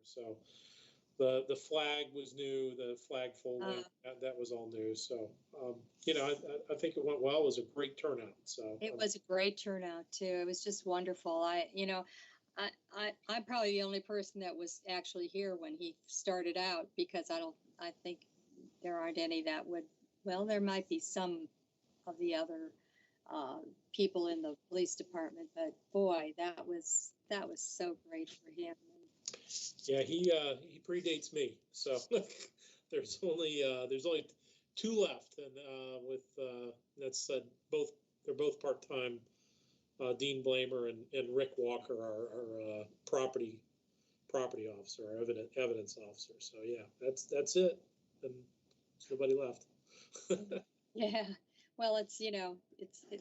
So the flag was new, the flag folding, that was all new. So, you know, I think it went well. It was a great turnout. So it was a great turnout too. It was just wonderful. I'm probably the only person that was actually here when he started out, because I think there aren't any that would, well, there might be some of the other people in the police department, but boy, that was so great for him. Yeah, he predates me, so there's only two left, and that's they're both part-time. Dean Blamer and Rick Walker, our property officer, our evidence officer. So yeah, that's it, and there's nobody left. Yeah, well,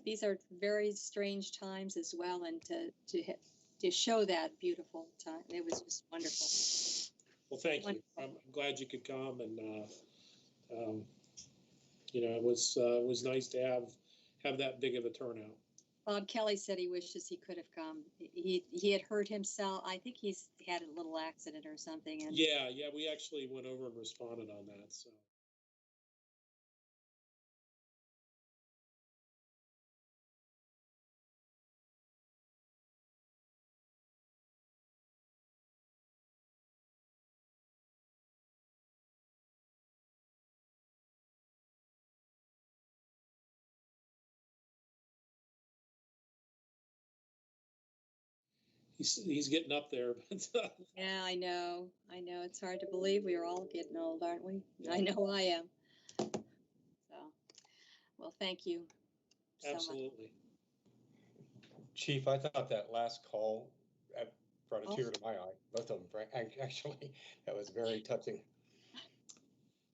these are very strange times as well, and to show that beautiful time, it was just wonderful. Well, thank you. I'm glad you could come, and you know, it was nice to have that big of a turnout. Bob Kelly said he wishes he could have come. He had hurt himself. I think he's had a little accident or something. And yeah, we actually went over and responded on that. So. He's getting up there, but yeah, I know. It's hard to believe we are all getting old, aren't we? Yeah. I know I am. So, well, thank you. Absolutely. Chief, I thought that last call brought a tear to my eye. Both of them, actually, that was very touching.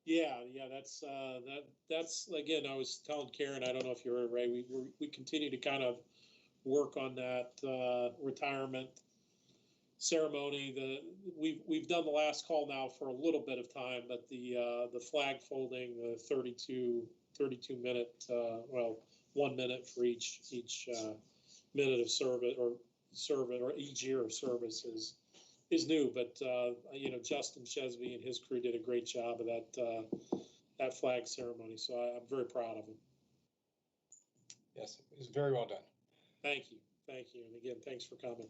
Yeah, that's again. I was telling Karen, I don't know if you were Ray. We continue to kind of work on that retirement ceremony. We've done the last call now for a little bit of time, but the flag folding, the 32 minute, 1 minute for each minute of service or each year of service is new. But you know, Justin Chesby and his crew did a great job of that flag ceremony. So I'm very proud of him. Yes, it was very well done. Thank you, and again, thanks for coming.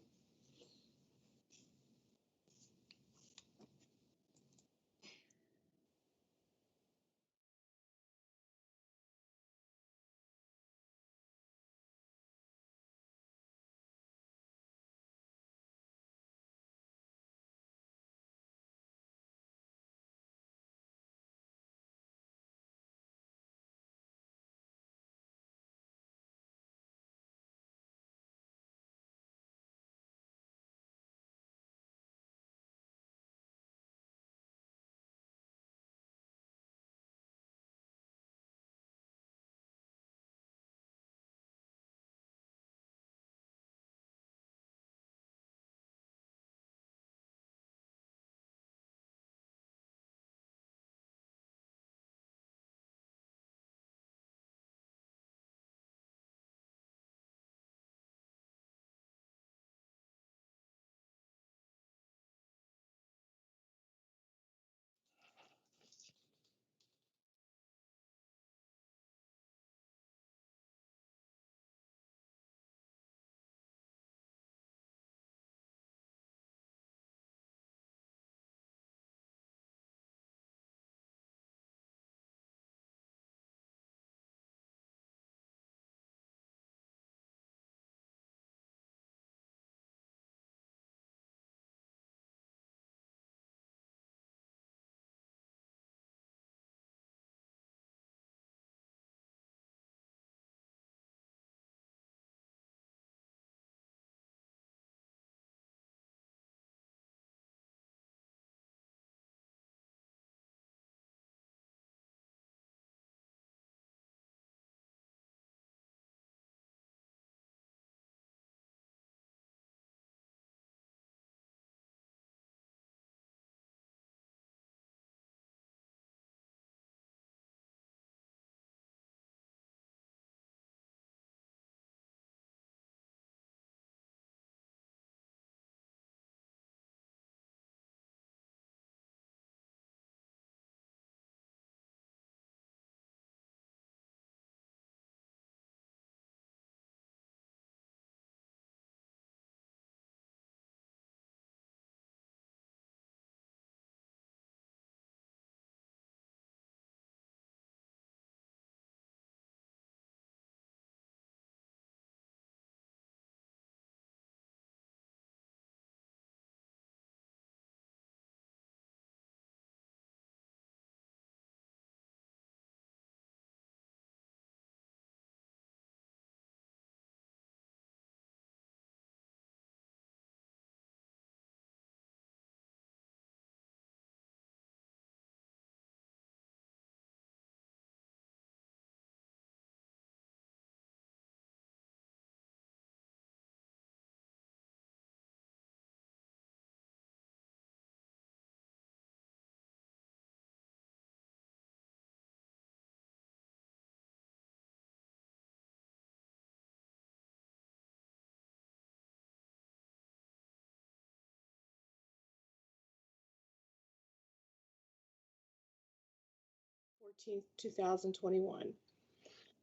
14th, 2021.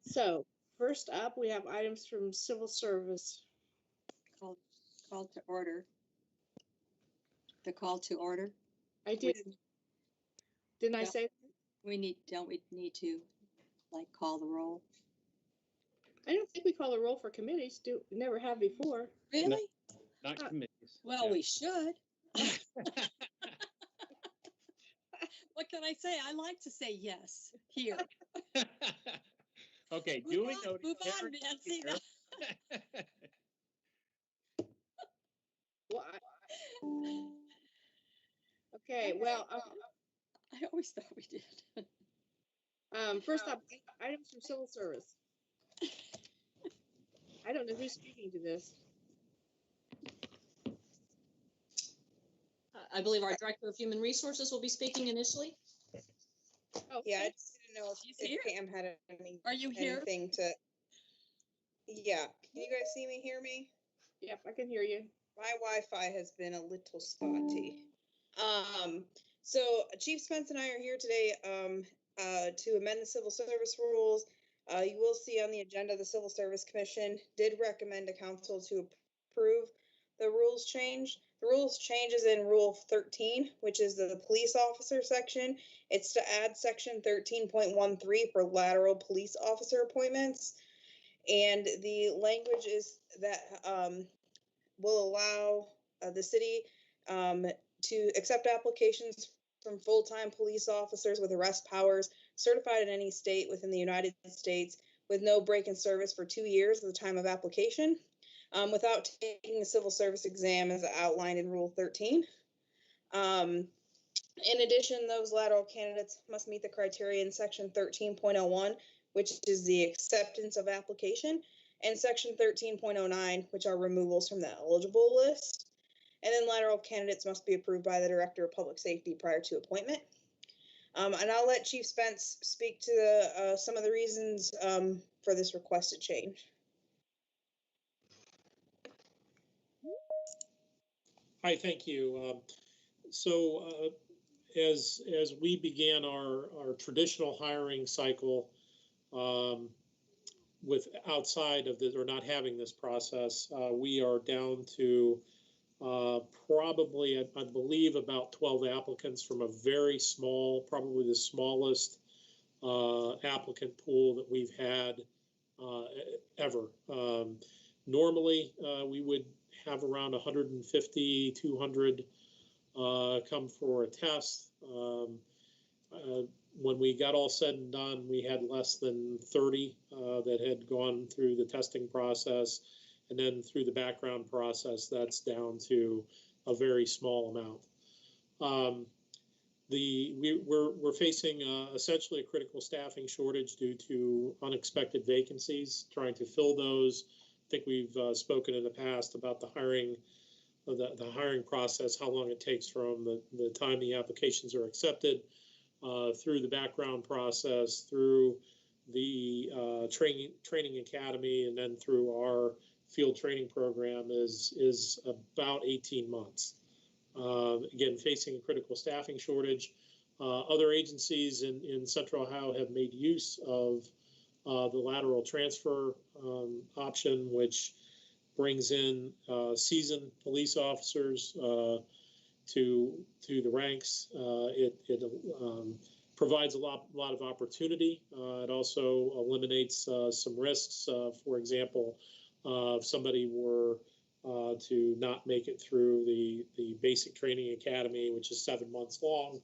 So first up, we have items from civil service. Call to order. The call to order. I did. Didn't I Yeah. say? Don't we need to like call the roll? I don't think we call a roll for committees. Never have before. Really? Not committees. Well, Yeah. we should. What can I say? I like to say yes here. Okay, Move duly on, noted. move on, Nancy. Well, okay. Well, I always thought we did. first up, items from civil service. I don't know who's speaking to this. I believe our Director of Human Resources will be speaking initially. Oh, Yeah, I okay. just didn't know She's if here. Pam had Are you here? anything to. Yeah, can you guys see me, hear me? Yep, I can hear you. My Wi-Fi has been a little spotty. So Chief Spence and I are here today to amend the civil service rules. You will see on the agenda, the Civil Service Commission did recommend to council to approve the rules change. The rules change is in Rule 13, which is the police officer section. It's to add section 13.13 for lateral police officer appointments. And the language is that will allow the city to accept applications from full-time police officers with arrest powers certified in any state within the United States with no break in service for 2 years at the time of application, without taking a civil service exam as outlined in Rule 13. In addition, those lateral candidates must meet the criteria in Section 13.01, which is the acceptance of application, and Section 13.09, which are removals from the eligible list. And then lateral candidates must be approved by the Director of Public Safety prior to appointment. And I'll let Chief Spence speak to some of the reasons for this requested change. Hi, thank you. As we began our traditional hiring cycle with outside of this or not having this process, we are down to probably, I believe, about 12 applicants from a very small, probably the smallest applicant pool that we've had ever. Normally, we would have around 150, 200 come for a test. When we got all said and done, we had less than 30 that had gone through the testing process. And then through the background process, that's down to a very small amount. We're facing essentially a critical staffing shortage due to unexpected vacancies, trying to fill those. I think we've spoken in the past about the hiring process, how long it takes from the time the applications are accepted, through the background process, through the training academy, and then through our field training program is about 18 months. Again, facing a critical staffing shortage. Other agencies in Central Ohio have made use of the lateral transfer option, which brings in seasoned police officers to the ranks. It provides a lot of opportunity. It also eliminates some risks. For example, if somebody were to not make it through the basic training academy, which is 7 months long,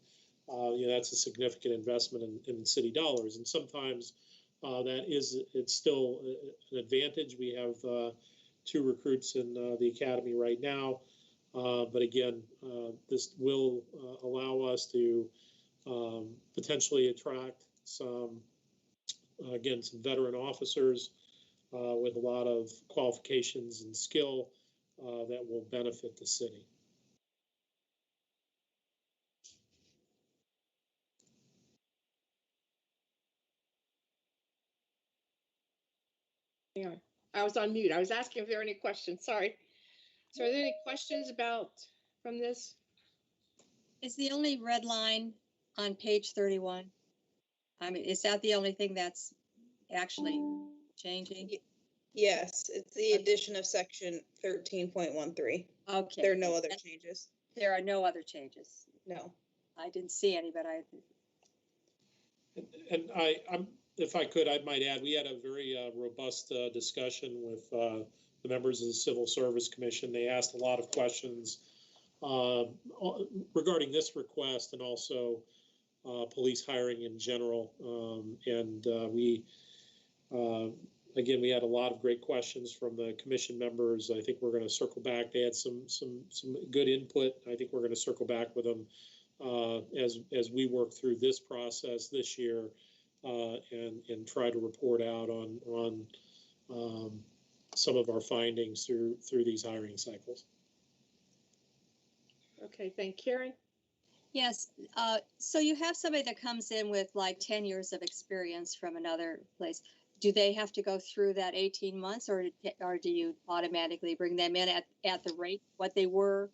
that's a significant investment in city dollars. And sometimes it's still an advantage. We have 2 recruits in the academy right now. But again, this will allow us to potentially attract some veteran officers with a lot of qualifications and skill that will benefit the city. Yeah, I was on mute. I was asking if there are any questions. Sorry. So are there any questions from this? Is the only red line on page 31? I mean, is that the only thing that's actually changing? Yes, it's the addition of section 13.13. Okay. There are no other and changes. There are no other changes. No. I didn't see any, but And I'm, if I could, I might add, we had a very robust discussion with the members of the Civil Service Commission. They asked a lot of questions regarding this request and also police hiring in general. Again, we had a lot of great questions from the commission members. I think we're going to circle back. They had some good input. I think we're going to circle back with them as we work through this process this year and try to report out on some of our findings through these hiring cycles. Okay, thank you. Karen. yes. So you have somebody that comes in with like 10 years of experience from another place. Do they have to go through that 18 months or do you automatically bring them in at the rate what they were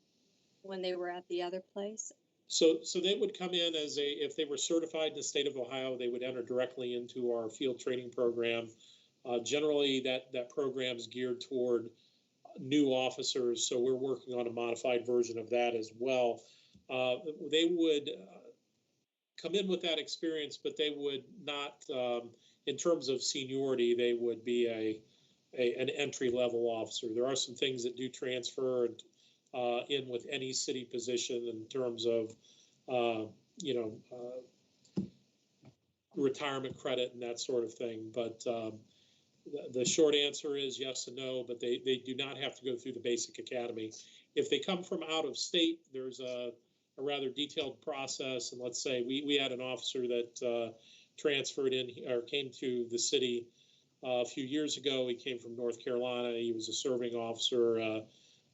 when they were at the other place? So they would come in if they were certified in the state of Ohio, they would enter directly into our field training program. Generally, that program is geared toward new officers, so we're working on a modified version of that as well. They would come in with that experience, but they would not, in terms of seniority, they would be an entry-level officer. There are some things that do transfer in with any city position in terms of, retirement credit and that sort of thing. But the short answer is yes and no, but they do not have to go through the basic academy. If they come from out of state, there's a rather detailed process. And let's say we had an officer that transferred in or came to the city a few years ago. He came from North Carolina. He was a serving officer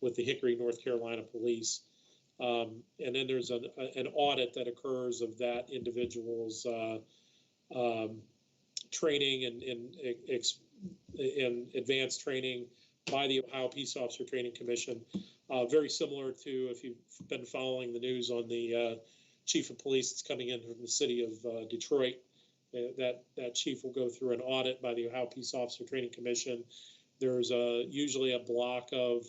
with the Hickory, North Carolina Police. And then there's an audit that occurs of that individual's training and advanced training by the Ohio Peace Officer Training Commission. Very similar to if you've been following the news on the chief of police that's coming in from the city of Detroit. That chief will go through an audit by the Ohio Peace Officer Training Commission. There's usually a block of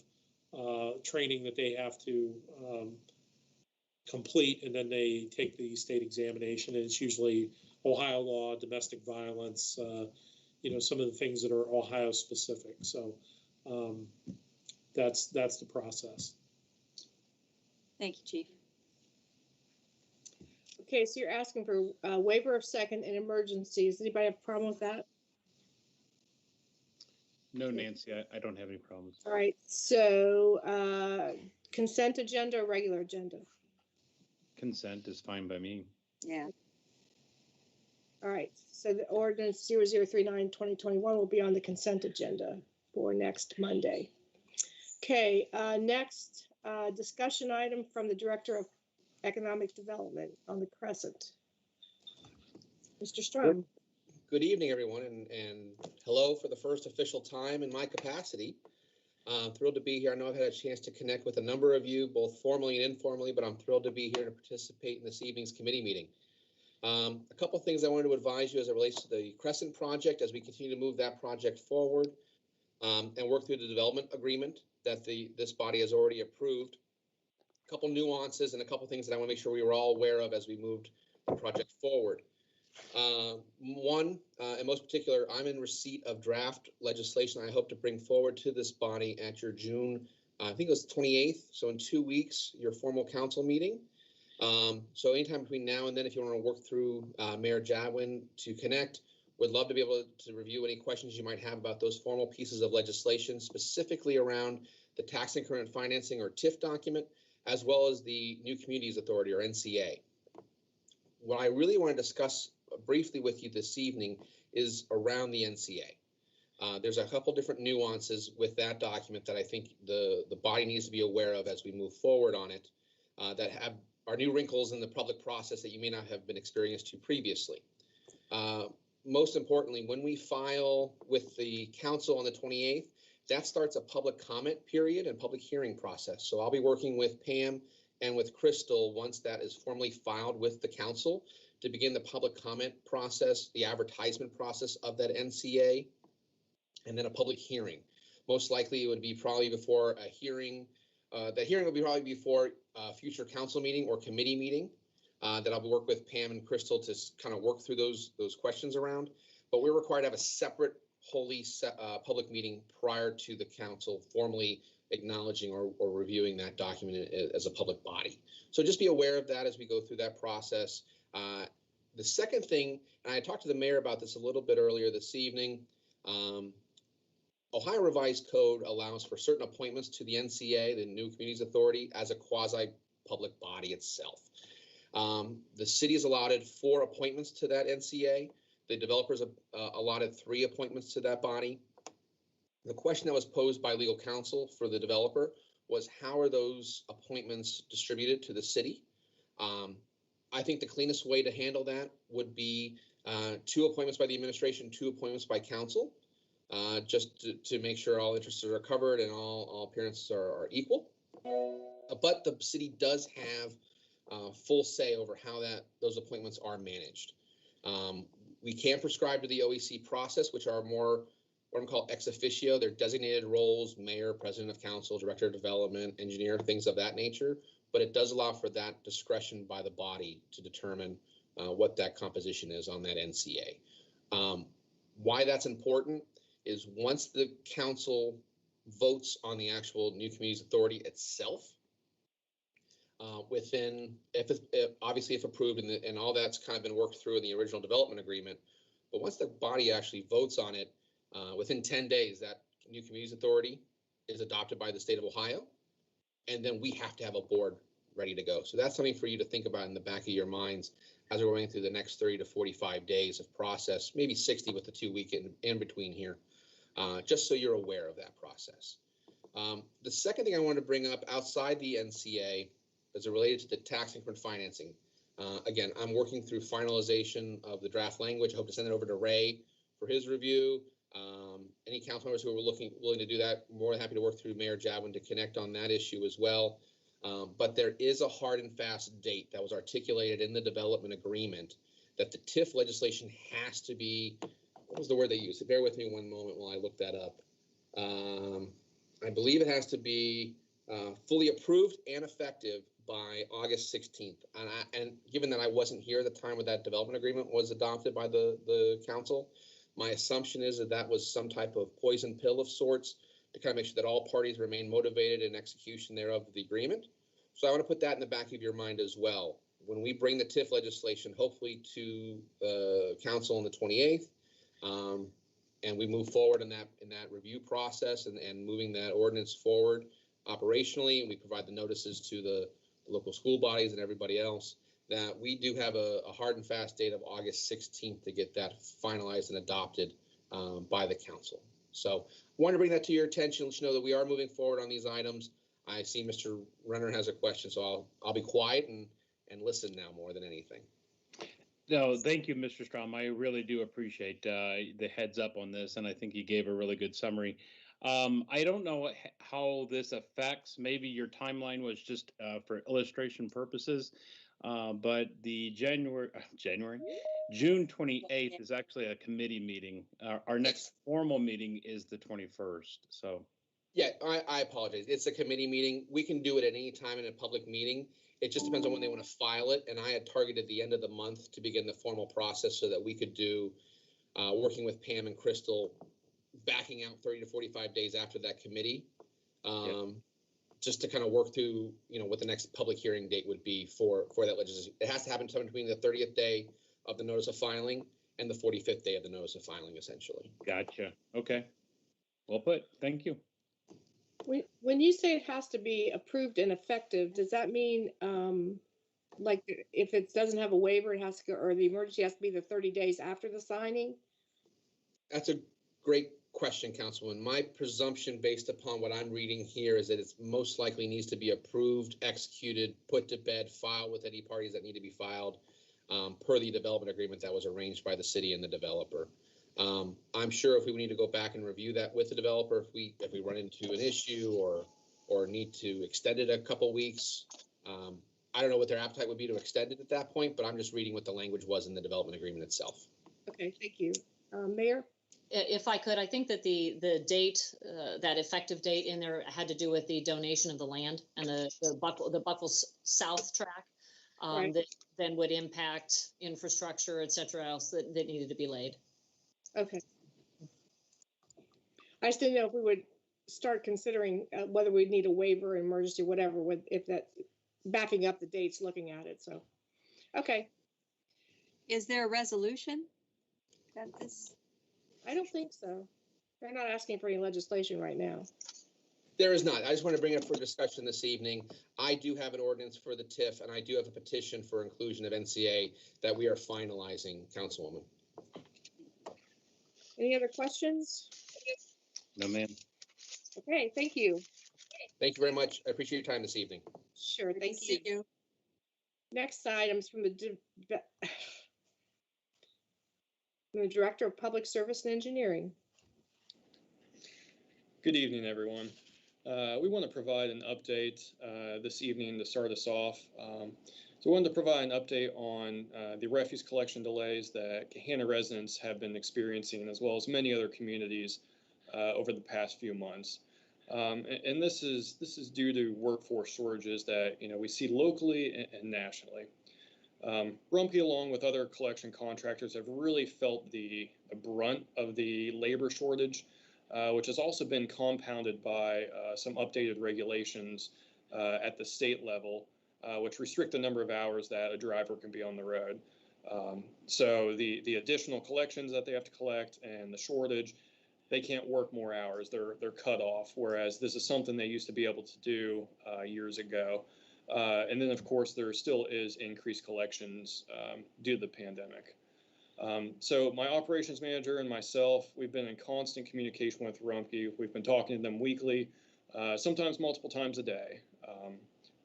training that they have to complete, and then they take the state examination. And it's usually Ohio law, domestic violence, some of the things that are Ohio specific. So that's the process. Thank you, Chief. Okay, so you're asking for a waiver of second in emergencies. Anybody have a problem with that? No, Nancy, I don't have any problems. All right, so consent agenda or regular agenda? Consent is fine by me. Yeah. All right, so the ordinance 0039/2021 will be on the consent agenda for next Monday. Okay, next discussion item from the Director of Economic Development on the Crescent. Mr. Strum. Good evening, everyone, and hello for the first official time in my capacity. Thrilled to be here. I know I've had a chance to connect with a number of you, both formally and informally, but I'm thrilled to be here to participate in this evening's committee meeting. A couple things I wanted to advise you as it relates to the Crescent project as we continue to move that project forward and work through the development agreement that this body has already approved. A couple nuances and a couple things that I want to make sure we were all aware of as we moved the project forward. One, in most particular, I'm in receipt of draft legislation I hope to bring forward to this body at your June, I think it was 28th, so in 2 weeks, your formal council meeting. So anytime between now and then, if you want to work through Mayor Jadwin to connect, would love to be able to review any questions you might have about those formal pieces of legislation, specifically around the Tax Increment Financing or TIF document, as well as the New Communities Authority or NCA. What I really want to discuss briefly with you this evening is around the NCA. There's a couple different nuances with that document that I think the body needs to be aware of as we move forward on it that are new wrinkles in the public process that you may not have been experienced to previously. Most importantly, when we file with the council on the 28th, that starts a public comment period and public hearing process. So I'll be working with Pam and with Crystal once that is formally filed with the council to begin the public comment process, the advertisement process of that NCA, and then a public hearing. Most likely it would be probably before a hearing. The hearing will be probably before a future council meeting or committee meeting that I'll work with Pam and Crystal to kind of work through those questions around. But we're required to have a separate public meeting prior to the council formally acknowledging or reviewing that document as a public body. So just be aware of that as we go through that process. The second thing, and I talked to the mayor about this a little bit earlier this evening, Ohio Revised Code allows for certain appointments to the NCA, the New Communities Authority, as a quasi-public body itself. The city has allotted 4 appointments to that NCA. The developers allotted 3 appointments to that body. The question that was posed by legal counsel for the developer was, how are those appointments distributed to the city? I think the cleanest way to handle that would be 2 appointments by the administration, 2 appointments by council, just to make sure all interests are covered and all appearances are equal. But the city does have full say over how those appointments are managed. We can prescribe to the OEC process, which are more what I'm called ex officio. They're designated roles: mayor, president of council, director of development, engineer, things of that nature. But it does allow for that discretion by the body to determine what that composition is on that NCA. Why that's important is once the council votes on the actual New Communities Authority itself, obviously if approved, and all that's kind of been worked through in the original development agreement, but once the body actually votes on it, within 10 days, that New Communities Authority is adopted by the state of Ohio, and then we have to have a board ready to go. So that's something for you to think about in the back of your minds as we're going through the next 30 to 45 days of process, maybe 60 with the 2 week in between here, just so you're aware of that process. The second thing I wanted to bring up outside the NCA is related to the tax increment financing. Again, I'm working through finalization of the draft language. I hope to send it over to Ray for his review. Any council members who are willing to do that, more than happy to work through Mayor Jadwin to connect on that issue as well. But there is a hard and fast date that was articulated in the development agreement that the TIF legislation has to be, what was the word they used? Bear with me one moment while I look that up. I believe it has to be fully approved and effective by August 16th. And given that I wasn't here at the time when that development agreement was adopted by the council, my assumption is that was some type of poison pill of sorts to kind of make sure that all parties remain motivated in execution thereof of the agreement. So I want to put that in the back of your mind as well. When we bring the TIF legislation, hopefully to council on the 28th, and we move forward in that review process and moving that ordinance forward operationally, and we provide the notices to the local school bodies and everybody else, that we do have a hard and fast date of August 16th to get that finalized and adopted by the council. So I wanted to bring that to your attention, let you know that we are moving forward on these items. I see Mr. Renner has a question, so I'll be quiet and listen now more than anything. No, thank you, Mr. Strom. I really do appreciate the heads up on this, and I think you gave a really good summary. I don't know how this affects, maybe your timeline was just for illustration purposes, but the June 28th is actually a committee meeting. Our next formal meeting is the 21st, so. Yeah, I apologize. It's a committee meeting. We can do it at any time in a public meeting. It just depends on when they want to file it. And I had targeted the end of the month to begin the formal process so that we could do, working with Pam and Crystal, backing out 30 to 45 days after that committee, just to kind of work through, what the next public hearing date would be for that legislation. It has to happen sometime between the 30th day of the notice of filing and the 45th day of the notice of filing, essentially. Gotcha. Okay. Well put. Thank you. When you say it has to be approved and effective, does that mean, like, if it doesn't have a waiver, it has to go, or the emergency has to be the 30 days after the signing? That's a great question, Councilwoman. My presumption, based upon what I'm reading here, is that it most likely needs to be approved, executed, put to bed, filed with any parties that need to be filed, per the development agreement that was arranged by the city and the developer. I'm sure if we need to go back and review that with the developer, if we run into an issue or need to extend it a couple weeks, I don't know what their appetite would be to extend it at that point, but I'm just reading what the language was in the development agreement itself. Okay, thank you. Mayor? If I could, I think that the date, that effective date in there had to do with the donation of the land and the Buckles South track. Right. That then would impact infrastructure, et cetera, else that needed to be laid. Okay. I just didn't know if we would start considering whether we'd need a waiver, emergency, whatever, with if that backing up the dates, looking at it. So, okay. Is there a resolution that this? I don't think so. They're not asking for any legislation right now. There is not. I just want to bring it up for discussion this evening. I do have an ordinance for the TIF, and I do have a petition for inclusion of NCA that we are finalizing, Councilwoman. Any other questions? No, ma'am. Okay, thank you. Thank you very much. I appreciate your time this evening. Sure, Good to thank see you. Next items from the Director of Public Service and Engineering. Good evening, everyone. We want to provide an update this evening to start us off. So we wanted to provide an update on the refuse collection delays that Gehenna residents have been experiencing, as well as many other communities over the past few months. And this is due to workforce shortages that we see locally and nationally. Rumpke, along with other collection contractors, have really felt the brunt of the labor shortage, which has also been compounded by some updated regulations at the state level, which restrict the number of hours that a driver can be on the road. So the additional collections that they have to collect and the shortage, they can't work more hours. They're cut off, whereas this is something they used to be able to do years ago. And then, of course, there still is increased collections due to the pandemic. So my operations manager and myself, we've been in constant communication with Rumpke. We've been talking to them weekly, sometimes multiple times a day.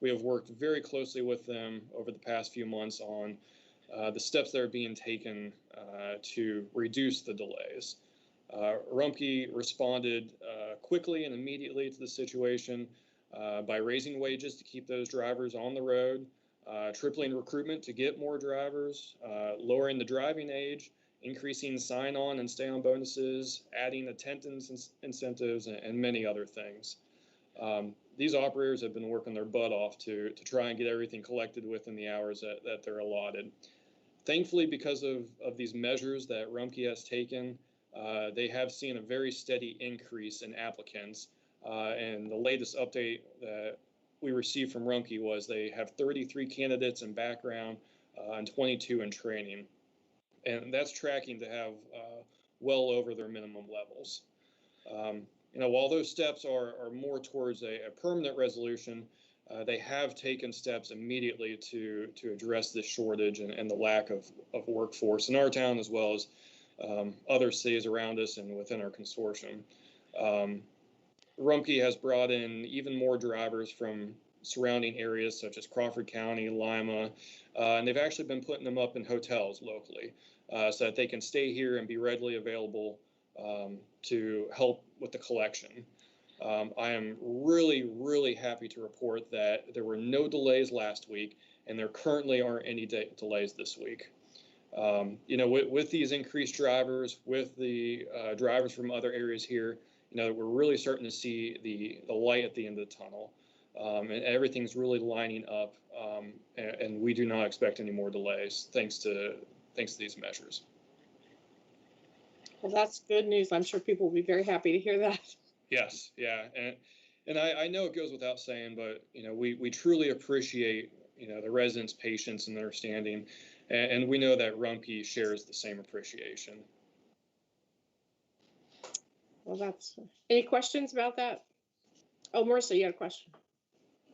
We have worked very closely with them over the past few months on the steps that are being taken to reduce the delays. Rumpke responded quickly and immediately to the situation by raising wages to keep those drivers on the road, tripling recruitment to get more drivers, lowering the driving age, increasing sign-on and stay-on bonuses, adding attendance incentives, and many other things. These operators have been working their butt off to try and get everything collected within the hours that they're allotted. Thankfully, because of these measures that Rumpke has taken, they have seen a very steady increase in applicants. And the latest update that we received from Rumpke was they have 33 candidates in background and 22 in training. And that's tracking to have well over their minimum levels. While those steps are more towards a permanent resolution, they have taken steps immediately to address this shortage and the lack of workforce in our town, as well as other cities around us and within our consortium. Rumpke has brought in even more drivers from surrounding areas such as Crawford County, Lima, and they've actually been putting them up in hotels locally so that they can stay here and be readily available to help with the collection. I am really, really happy to report that there were no delays last week, and there currently aren't any delays this week. With these increased drivers, with the drivers from other areas here, we're really starting to see the light at the end of the tunnel, and everything's really lining up, and we do not expect any more delays thanks to these measures. Well, that's good news. I'm sure people will be very happy to hear that. Yes, yeah, and I know it goes without saying, but we truly appreciate the residents' patience and understanding, and we know that Rumpke shares the same appreciation. Well, any questions about that? Oh, Marissa, you had a question.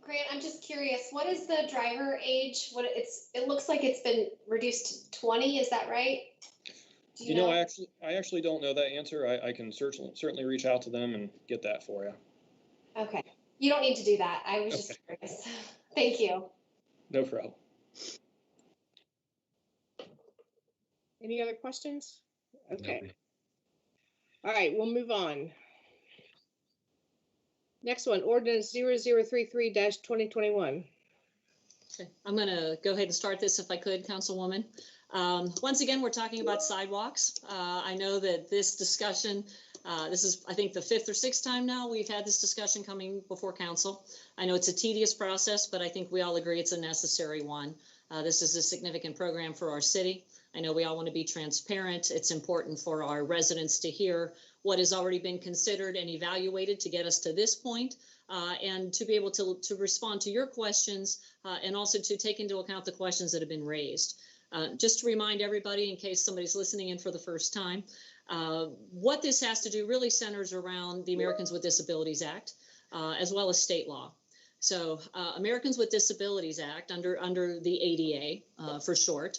Grant, I'm just curious, what is the driver age? It looks like it's been reduced to 20, is that right? Do you know? I actually don't know that answer. I can certainly reach out to them and get that for you. Okay. You don't need to do that. I was just curious. Thank you. No problem. Any other questions? Okay. No. All right, we'll move on. Next one, Ordinance 0033-2021. Okay, I'm going to go ahead and start this if I could, Councilwoman. Once again, we're talking about sidewalks. I know that this discussion, this is, I think, the 5th or 6th time now we've had this discussion coming before council. I know it's a tedious process, but I think we all agree it's a necessary one. This is a significant program for our city. I know we all want to be transparent. It's important for our residents to hear what has already been considered and evaluated to get us to this point, and to be able to respond to your questions, and also to take into account the questions that have been raised. Just to remind everybody, in case somebody's listening in for the first time, what this has to do really centers around the Americans with Disabilities Act, as well as state law. So Americans with Disabilities Act, under the ADA for short,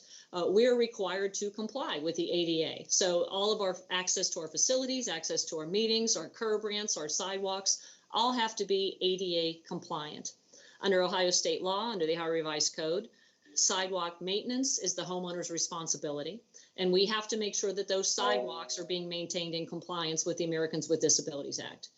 we are required to comply with the ADA. So all of our access to our facilities, access to our meetings, our curb ramps, our sidewalks, all have to be ADA compliant. Under Ohio state law, under the Ohio Revised Code, sidewalk maintenance is the homeowner's responsibility. And we have to make sure that those sidewalks are being maintained in compliance with the Americans with Disabilities Act.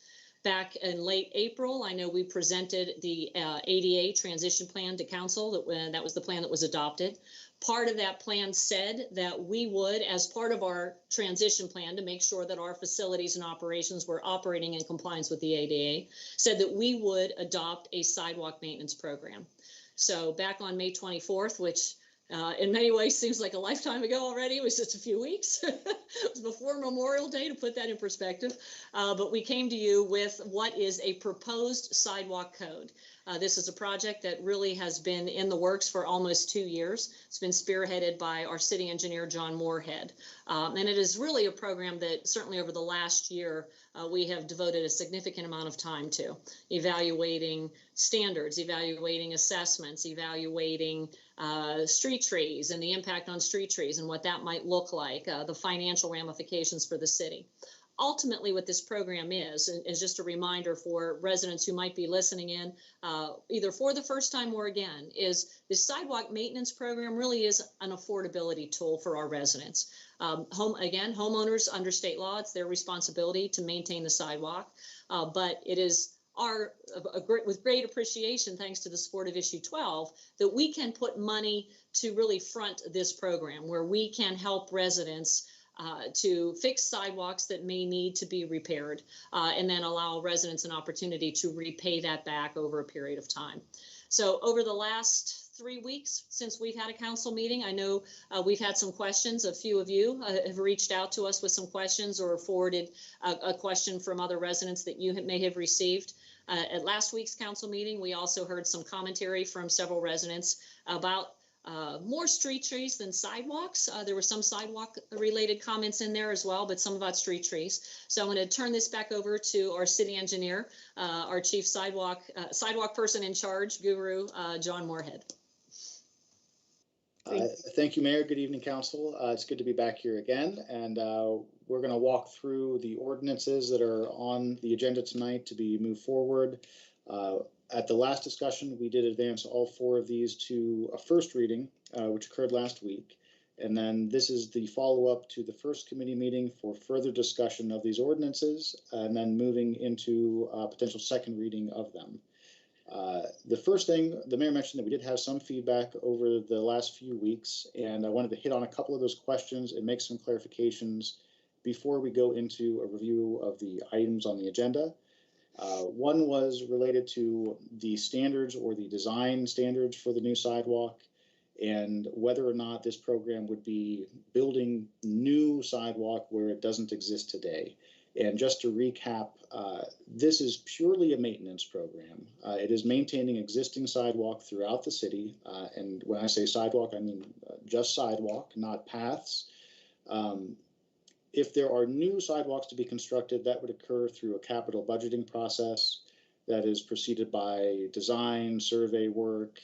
Back in late April, I know we presented the ADA transition plan to council. That was the plan that was adopted. Part of that plan said that we would, as part of our transition plan to make sure that our facilities and operations were operating in compliance with the ADA, said that we would adopt a sidewalk maintenance program. So back on May 24th, which in many ways seems like a lifetime ago already. It was just a few weeks. It was before Memorial Day, to put that in perspective. But we came to you with what is a proposed sidewalk code. This is a project that really has been in the works for almost 2 years. It's been spearheaded by our city engineer, John Moorhead. And it is really a program that certainly over the last year, we have devoted a significant amount of time to evaluating standards, evaluating assessments, evaluating street trees and the impact on street trees and what that might look like, the financial ramifications for the city. Ultimately, what this program is just a reminder for residents who might be listening in, either for the first time or again, is this sidewalk maintenance program really is an affordability tool for our residents. Homeowners under state law, it's their responsibility to maintain the sidewalk, but it is with great appreciation, thanks to the support of Issue 12, that we can put money to really front this program, where we can help residents to fix sidewalks that may need to be repaired, and then allow residents an opportunity to repay that back over a period of time. So over the last 3 weeks since we've had a council meeting, I know we've had some questions. A few of you have reached out to us with some questions or forwarded a question from other residents that you may have received. At last week's council meeting, we also heard some commentary from several residents about more street trees than sidewalks. There were some sidewalk related comments in there as well, but some about street trees. So I'm going to turn this back over to our city engineer, our chief sidewalk person in charge, guru, John Moorhead. Thank you, Mayor. Good evening, Council. It's good to be back here again, and we're going to walk through the ordinances that are on the agenda tonight to be moved forward. At the last discussion, we did advance all 4 of these to a first reading, which occurred last week. And then this is the follow-up to the first committee meeting for further discussion of these ordinances, and then moving into a potential second reading of them. The first thing, the mayor mentioned that we did have some feedback over the last few weeks, and I wanted to hit on a couple of those questions and make some clarifications before we go into a review of the items on the agenda. One was related to the standards or the design standards for the new sidewalk, and whether or not this program would be building new sidewalk where it doesn't exist today. And just to recap, this is purely a maintenance program. It is maintaining existing sidewalk throughout the city. And when I say sidewalk, I mean just sidewalk, not paths. If there are new sidewalks to be constructed, that would occur through a capital budgeting process that is preceded by design, survey work,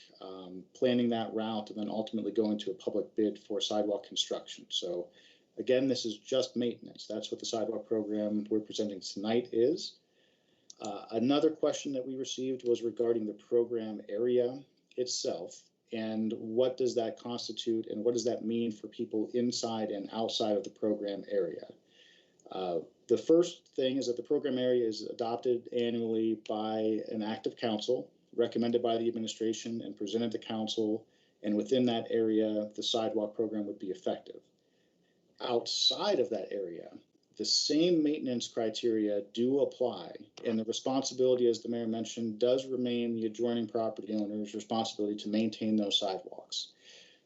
planning that route, and then ultimately going to a public bid for sidewalk construction. So again, this is just maintenance. That's what the sidewalk program we're presenting tonight is. Another question that we received was regarding the program area itself. And what does that constitute, and what does that mean for people inside and outside of the program area? The first thing is that the program area is adopted annually by an act of council, recommended by the administration and presented to council, and within that area, the sidewalk program would be effective. Outside of that area, the same maintenance criteria do apply, and the responsibility, as the mayor mentioned, does remain the adjoining property owner's responsibility to maintain those sidewalks.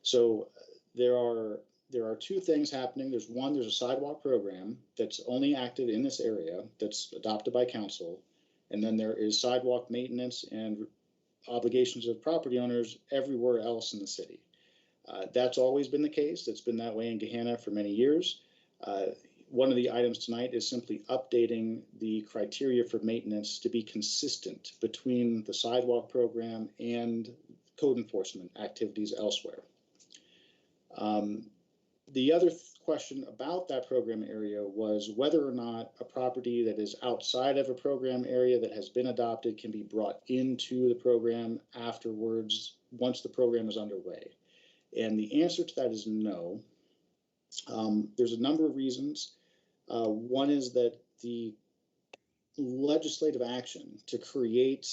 So there are two things happening. There's a sidewalk program that's only active in this area that's adopted by council, and then there is sidewalk maintenance and obligations of property owners everywhere else in the city. That's always been the case. It's been that way in Gehenna for many years. One of the items tonight is simply updating the criteria for maintenance to be consistent between the sidewalk program and code enforcement activities elsewhere. The other question about that program area was whether or not a property that is outside of a program area that has been adopted can be brought into the program afterwards once the program is underway. And the answer to that is no. There's a number of reasons. One is that the legislative action to create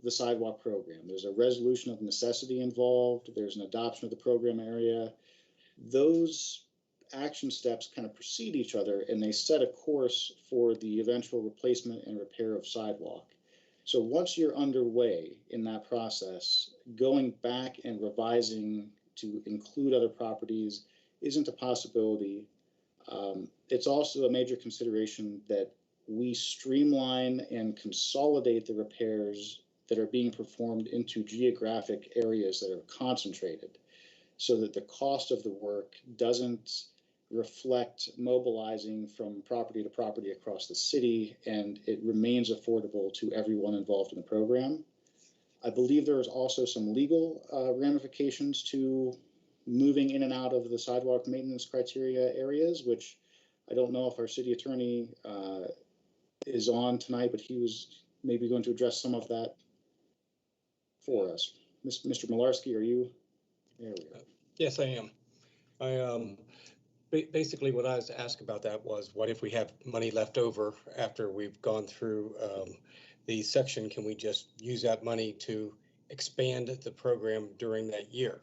the sidewalk program, there's a resolution of necessity involved, there's an adoption of the program area. Those action steps kind of precede each other, and they set a course for the eventual replacement and repair of sidewalk. So once you're underway in that process, going back and revising to include other properties isn't a possibility. It's also a major consideration that we streamline and consolidate the repairs that are being performed into geographic areas that are concentrated, so that the cost of the work doesn't reflect mobilizing from property to property across the city, and it remains affordable to everyone involved in the program. I believe there is also some legal ramifications to moving in and out of the sidewalk maintenance criteria areas, which I don't know if our city attorney is on tonight, but he was maybe going to address some of that for us. Mr. Malarski, are you? There we go. Yes, I am. Basically, what I was asked about that was, what if we have money left over after we've gone through the section? Can we just use that money to expand the program during that year?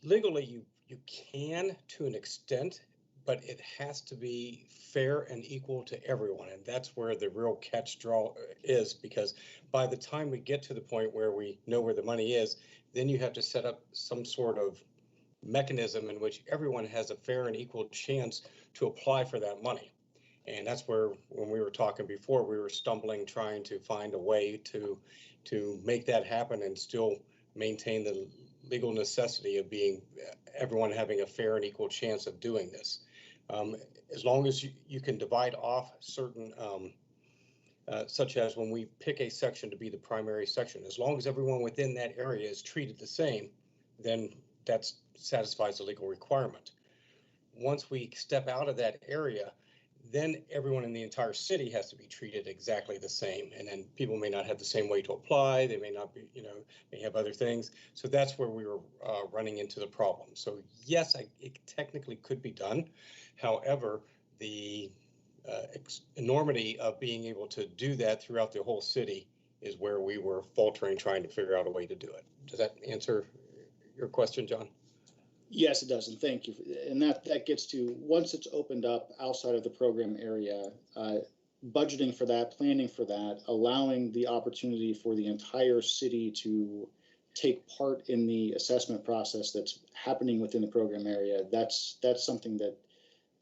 Legally, you can to an extent, but it has to be fair and equal to everyone. And that's where the real catch draw is, because by the time we get to the point where we know where the money is, then you have to set up some sort of mechanism in which everyone has a fair and equal chance to apply for that money. And that's where, when we were talking before, we were stumbling, trying to find a way to make that happen and still maintain the legal necessity of everyone having a fair and equal chance of doing this. As long as you can divide off certain, such as when we pick a section to be the primary section, as long as everyone within that area is treated the same, then that satisfies the legal requirement. Once we step out of that area, then everyone in the entire city has to be treated exactly the same. And then people may not have the same way to apply. They may not be, may have other things. So that's where we were running into the problem. So yes, it technically could be done. However, the enormity of being able to do that throughout the whole city is where we were faltering, trying to figure out a way to do it. Does that answer your question, John? Yes, it does, and thank you. And that gets to, once it's opened up outside of the program area, budgeting for that, planning for that, allowing the opportunity for the entire city to take part in the assessment process that's happening within the program area, that's something that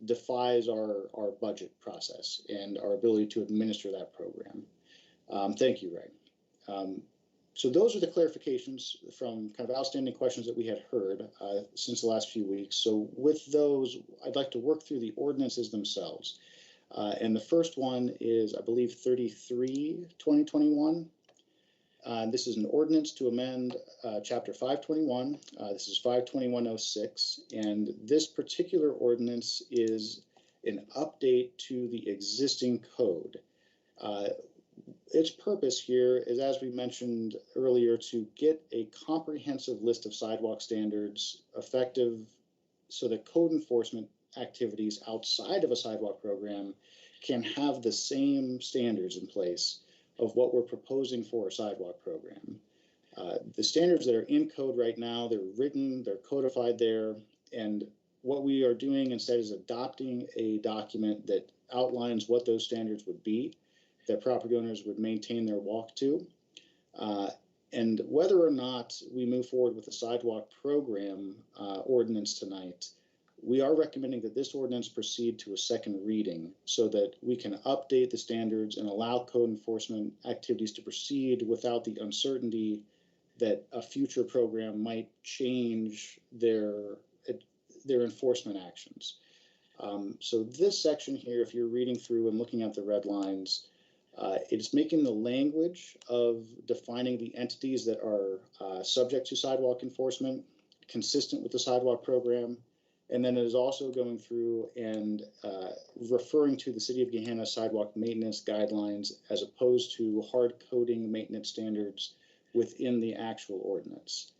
defies our budget process and our ability to administer that program. Thank you, Ray. So those are the clarifications from kind of outstanding questions that we had heard since the last few weeks. So with those, I'd like to work through the ordinances themselves. And the first one is, I believe, 33/2021. This is an ordinance to amend Chapter 521. This is 52106. And this particular ordinance is an update to the existing code. Its purpose here is, as we mentioned earlier, to get a comprehensive list of sidewalk standards effective so that code enforcement activities outside of a sidewalk program can have the same standards in place of what we're proposing for a sidewalk program. The standards that are in code right now, they're written, they're codified there, and what we are doing instead is adopting a document that outlines what those standards would be, that property owners would maintain their walk to. And whether or not we move forward with the sidewalk program ordinance tonight, we are recommending that this ordinance proceed to a second reading so that we can update the standards and allow code enforcement activities to proceed without the uncertainty that a future program might change their enforcement actions. So this section here, if you're reading through and looking at the red lines, it's making the language of defining the entities that are subject to sidewalk enforcement consistent with the sidewalk program. And then it is also going through and referring to the City of Gehenna sidewalk maintenance guidelines as opposed to hard coding maintenance standards within the actual ordinance.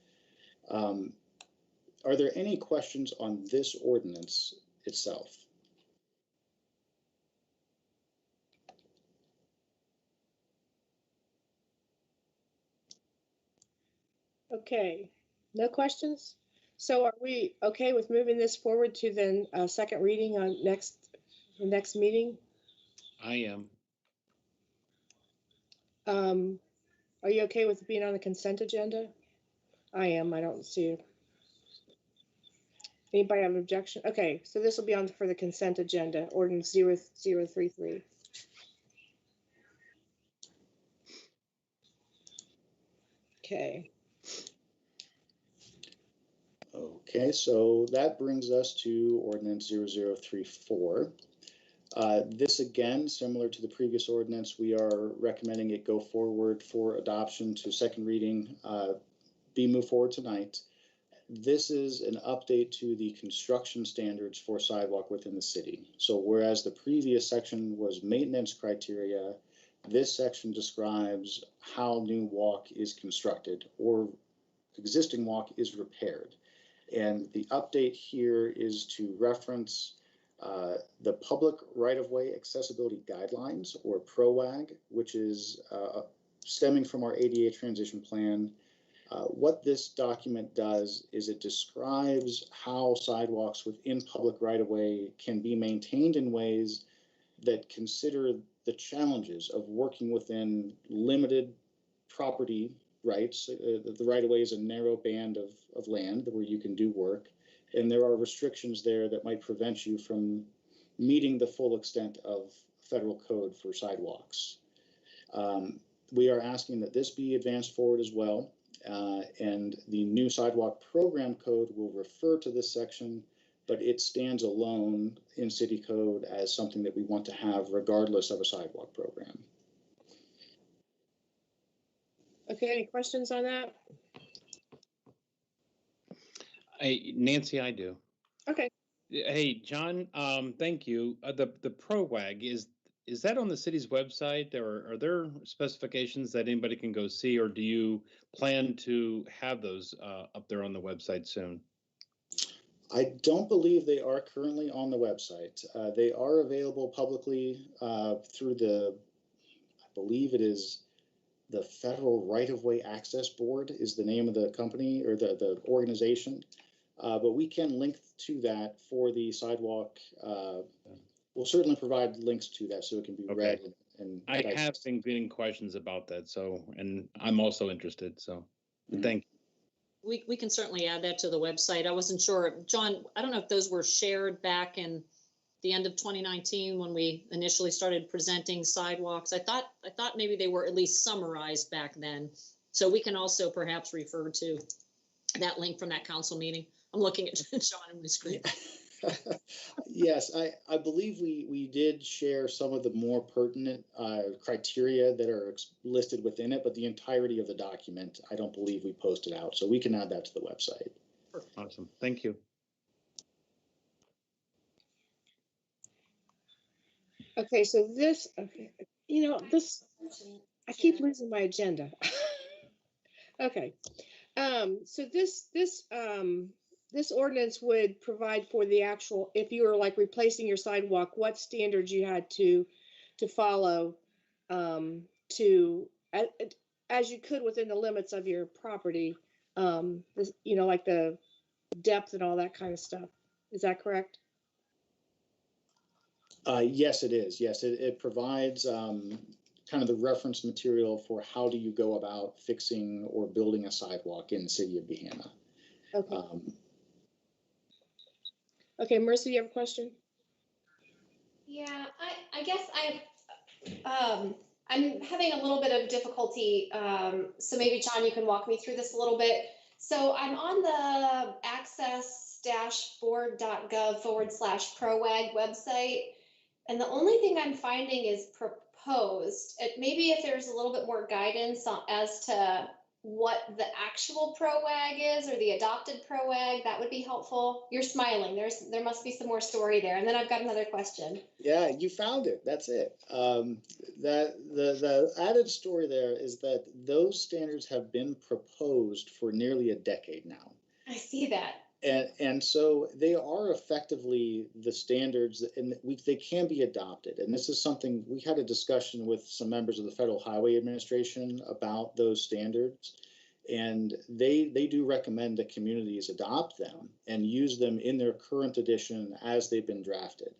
Are there any questions on this ordinance itself? Okay, no questions? So are we okay with moving this forward to then second reading on the next meeting? I am. Are you okay with being on the consent agenda? I am, I don't see it. Anybody have an objection? Okay, so this will be on for the consent agenda, ordinance 0033. Okay, Okay, so that brings us to ordinance 0034. This again, similar to the previous ordinance, we are recommending it go forward for adoption to second reading, be moved forward tonight. This is an update to the construction standards for sidewalk within the city. So whereas the previous section was maintenance criteria, this section describes how new walk is constructed or existing walk is repaired. And the update here is to reference the Public Right-of-Way Accessibility Guidelines, or PROAG, which is stemming from our ADA transition plan. What this document does is it describes how sidewalks within public right-of-way can be maintained in ways that consider the challenges of working within limited property rights. The right-of-way is a narrow band of land where you can do work, and there are restrictions there that might prevent you from meeting the full extent of federal code for sidewalks. We are asking that this be advanced forward as well, and the new sidewalk program code will refer to this section, but it stands alone in city code as something that we want to have regardless of a sidewalk program. okay, any questions on that? Nancy, I do. Okay, Hey, John, thank you. The PROAG, is that on the city's website, or are there specifications that anybody can go see, or do you plan to have those up there on the website soon? I don't believe they are currently on the website. They are available publicly through I believe it is the Federal Right-of-Way Access Board is the name of the company or the organization. But we can link to that for the sidewalk. We'll certainly provide links to that so it can be read. And I have been getting questions about that, so, and I'm also interested, so thank you. We can certainly add that to the website. I wasn't sure, John, I don't know if those were shared back in the end of 2019 when we initially started presenting sidewalks. I thought maybe they were at least summarized back then. So we can also perhaps refer to that link from that council meeting. I'm looking at John on the screen. Yes, I believe we did share some of the more pertinent criteria that are listed within it, but the entirety of the document, I don't believe we posted out. So we can add that to the website. Awesome. Thank you. okay, so this, okay, this, I keep losing my agenda. Okay, so this ordinance would provide for the actual, if you were like replacing your sidewalk, what standards you had to follow to as you could within the limits of your property, you know, like the depth and all that kind of stuff. Is that correct? Yes, it is. Yes, it provides kind of the reference material for how do you go about fixing or building a sidewalk in the city of Gehenna. Okay. Okay, Mercy, you have a question? Yeah, I guess I'm having a little bit of difficulty. So maybe John, you can walk me through this a little bit. So I'm on the access-board.gov/ProWAG website. And the only thing I'm finding is proposed. Maybe if there's a little bit more guidance as to what the actual ProWAG is or the adopted ProWAG, that would be helpful. You're smiling. There must be some more story there. And then I've got another question. Yeah, you found it. That's it. That the added story there is that those standards have been proposed for nearly a decade now. I see that. And so they are effectively the standards, and they can be adopted. And this is something we had a discussion with some members of the Federal Highway Administration about those standards. And they do recommend that communities adopt them and use them in their current edition as they've been drafted.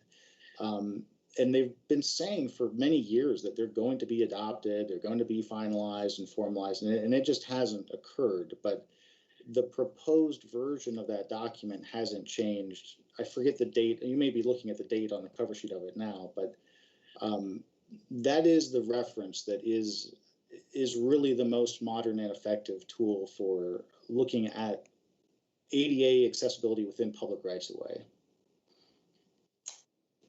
And they've been saying for many years that they're going to be adopted, they're going to be finalized and formalized, and it just hasn't occurred. But the proposed version of that document hasn't changed. I forget the date. You may be looking at the date on the cover sheet of it now, but that is the reference that is really the most modern and effective tool for looking at ADA accessibility within public rights of way.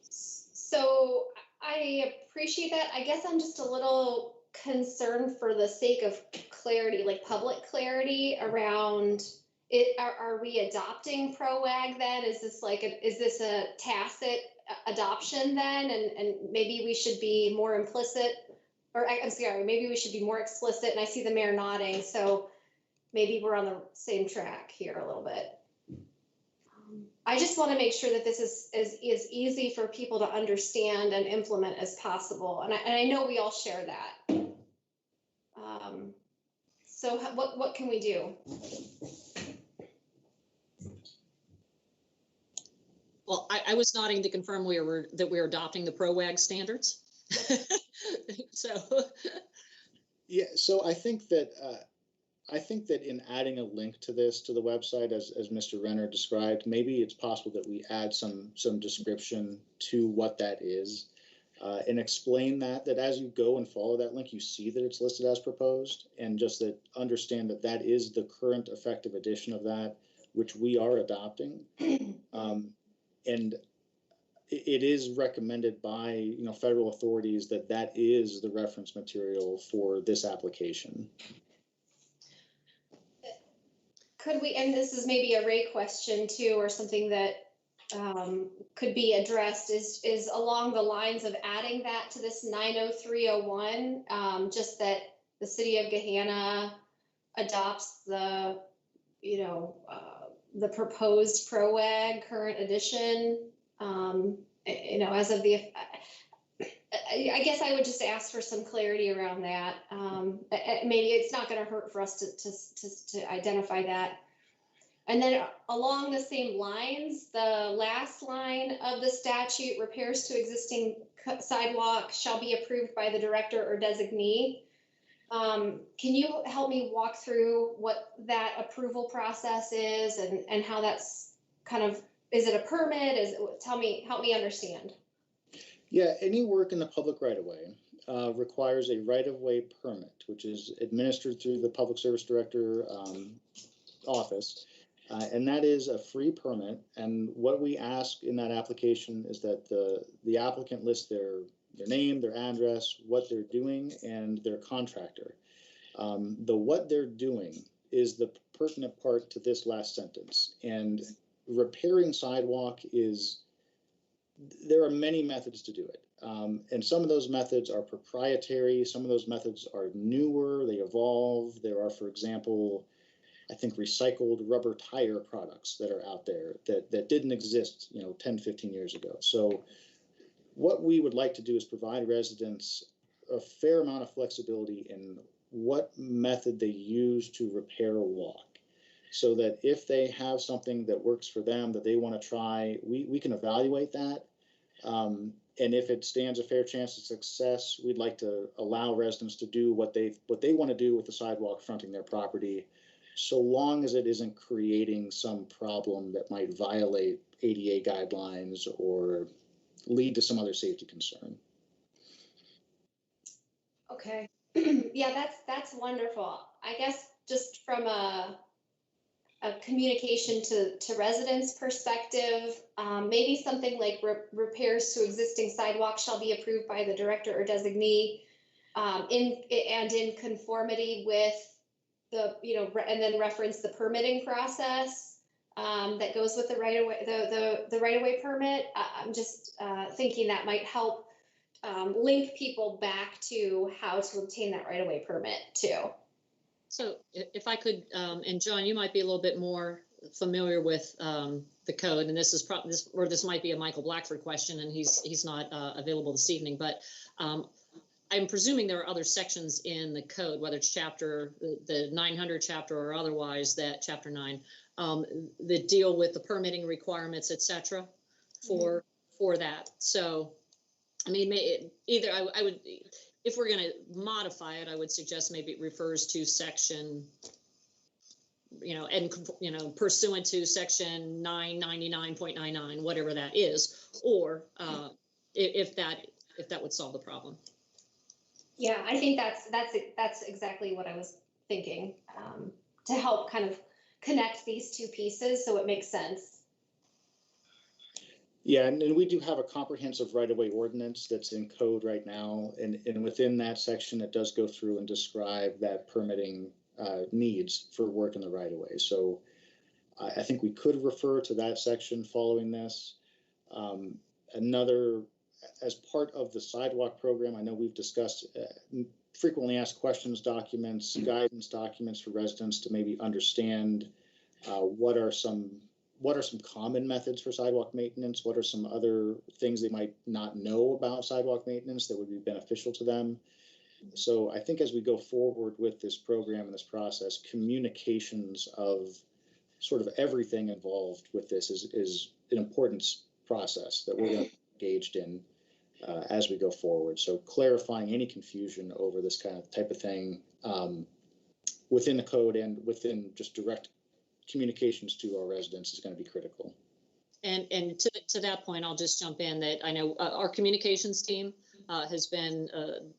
So I appreciate that. I guess I'm just a little concerned for the sake of clarity, like public clarity around it. Are we adopting ProWAG then? Is this a tacit adoption then? And maybe we should be more implicit, or I'm sorry, maybe we should be more explicit. And I see the mayor nodding, so maybe we're on the same track here a little bit. I just want to make sure that this is easy for people to understand and implement as possible. And I know we all share that. So what can we do? Well, I was nodding to confirm that we're adopting the ProWAG standards. So. Yeah, so I think that in adding a link to this to the website, as Mr. Renner described, maybe it's possible that we add some description to what that is, and explain that as you go and follow that link, you see that it's listed as proposed, and just that understand that is the current effective edition of that, which we are adopting. And it is recommended by federal authorities that is the reference material for this application. Could we, and this is maybe a Ray question too, or something that could be addressed, is along the lines of adding that to this 90301, just that the city of Gehenna adopts the proposed ProWAG current edition, as of the, I guess I would just ask for some clarity around that. Maybe it's not going to hurt for us to identify that. And then along the same lines, the last line of the statute, repairs to existing sidewalk shall be approved by the director or designee. Can you help me walk through what that approval process is and how that's kind of, is it a permit? Help me understand. Yeah, any work in the public right-of-way requires a right-of-way permit, which is administered through the Public Service Director office. And that is a free permit. And what we ask in that application is that the applicant lists their name, their address, what they're doing, and their contractor. The what they're doing is the pertinent part to this last sentence. And repairing sidewalk there are many methods to do it. And some of those methods are proprietary. Some of those methods are newer. They evolve. There are, for example, I think recycled rubber tire products that are out there that didn't exist, 10, 15 years ago. So what we would like to do is provide residents a fair amount of flexibility in what method they use to repair a walk, so that if they have something that works for them that they want to try, we can evaluate that. And if it stands a fair chance of success, we'd like to allow residents to do what they want to do with the sidewalk fronting their property, so long as it isn't creating some problem that might violate ADA guidelines or lead to some other safety concern. Okay. Yeah, that's wonderful. I guess just from a communication to residents perspective, maybe something like repairs to existing sidewalks shall be approved by the director or designee in conformity with the, and then reference the permitting process that goes with the right-of-way, the right-of-way permit. I'm just thinking that might help link people back to how to obtain that right-of-way permit too. So if I could, and John, you might be a little bit more familiar with the code, and this is probably this might be a Michael Blackford question, and he's not available this evening. But I'm presuming there are other sections in the code, whether it's the 900 chapter or otherwise, that chapter 9, that deal with the permitting requirements, etc. for that. So, I mean, either I would. If we're going to modify it, I would suggest maybe it refers to section, and pursuant to section 999.99, whatever that is, or if that would solve the problem. Yeah, I think that's exactly what I was thinking, to help kind of connect these two pieces so it makes sense. Yeah, and we do have a comprehensive right-of-way ordinance that's in code right now, and within that section, it does go through and describe that permitting needs for work in the right-of-way. So I think we could refer to that section following this. As part of the sidewalk program, I know we've discussed frequently asked questions documents, guidance documents for residents to maybe understand what are some common methods for sidewalk maintenance? What are some other things they might not know about sidewalk maintenance that would be beneficial to them? So I think as we go forward with this program and this process, communications of sort of everything involved with this is an important process that we're going to be engaged in as we go forward. So clarifying any confusion over this kind of type of thing within the code and within just direct communications to our residents is going to be critical. And to that point, I'll just jump in that I know our communications team has been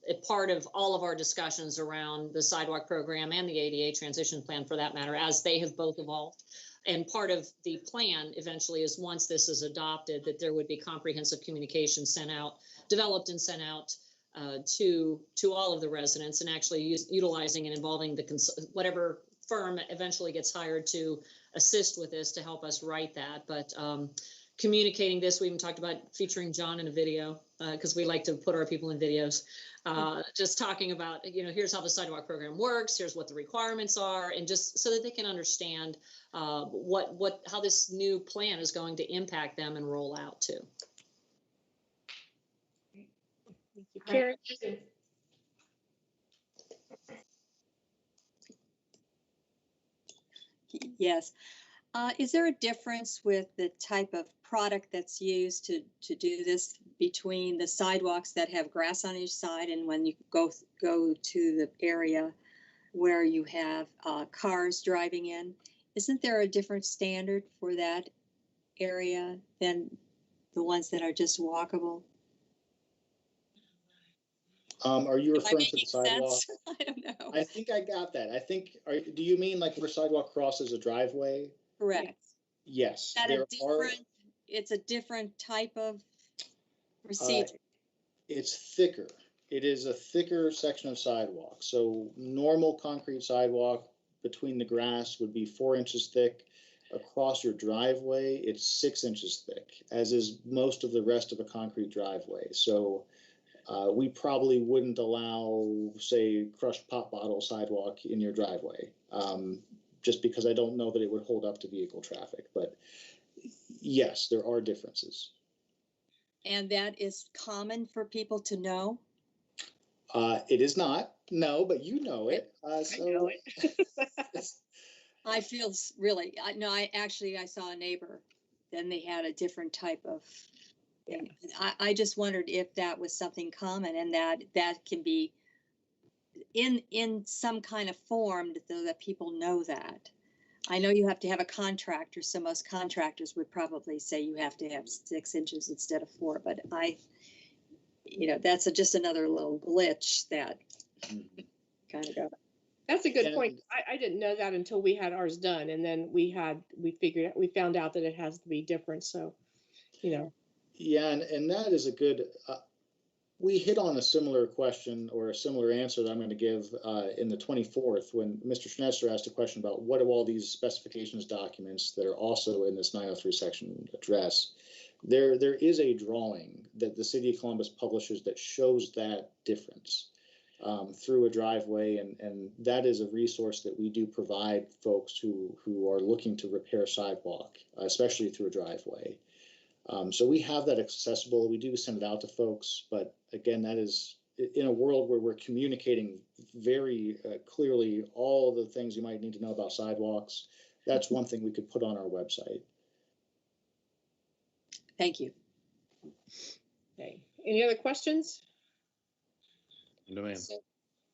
a part of all of our discussions around the sidewalk program and the ADA transition plan, for that matter, as they have both evolved. And part of the plan eventually is, once this is adopted, that there would be comprehensive communication developed and sent out to all of the residents, and actually utilizing and involving whatever firm eventually gets hired to assist with this to help us write that. But communicating this, we even talked about featuring John in a video, because we like to put our people in videos, just talking about, here's how the sidewalk program works, here's what the requirements are, and just so that they can understand how this new plan is going to impact them and roll out too. Thank you, Karen. Yes. Is there a difference with the type of product that's used to do this between the sidewalks that have grass on each side and when you go to the area where you have cars driving in? Isn't there a different standard for that area than the ones that are just walkable? Are you referring to the sidewalk? I don't know. I think I got that. Do you mean like where sidewalk crosses a driveway? Correct. Yes. It's a different type of procedure. It's thicker. It is a thicker section of sidewalk. So normal concrete sidewalk between the grass would be 4 inches thick. Across your driveway, it's 6 inches thick, as is most of the rest of a concrete driveway. So we probably wouldn't allow, say, crushed pop bottle sidewalk in your driveway, just because I don't know that it would hold up to vehicle traffic. But yes, there are differences. And that is common for people to know? It is not, no, but you know it. I know it. I feel really, no, I saw a neighbor, then they had a different type of thing. I just wondered if that was something common and that can be in some kind of form so that people know that. I know you have to have a contractor, so most contractors would probably say you have to have 6 inches instead of 4, but that's just another little glitch that kind of got. That's a good point. I didn't know that until we had ours done, and then we found out that it has to be different. So, Yeah, and that is a good. We hit on a similar question or a similar answer that I'm going to give in the 24th when Mr. Schnetzer asked a question about what do all these specifications documents that are also in this 903 section address. There is a drawing that the City of Columbus publishes that shows that difference. Through a driveway, and that is a resource that we do provide folks who are looking to repair sidewalk, especially through a driveway. So we have that accessible. We do send it out to folks, but again, that is in a world where we're communicating very clearly all the things you might need to know about sidewalks. That's one thing we could put on our website. Thank you. Okay. Any other questions? No, ma'am.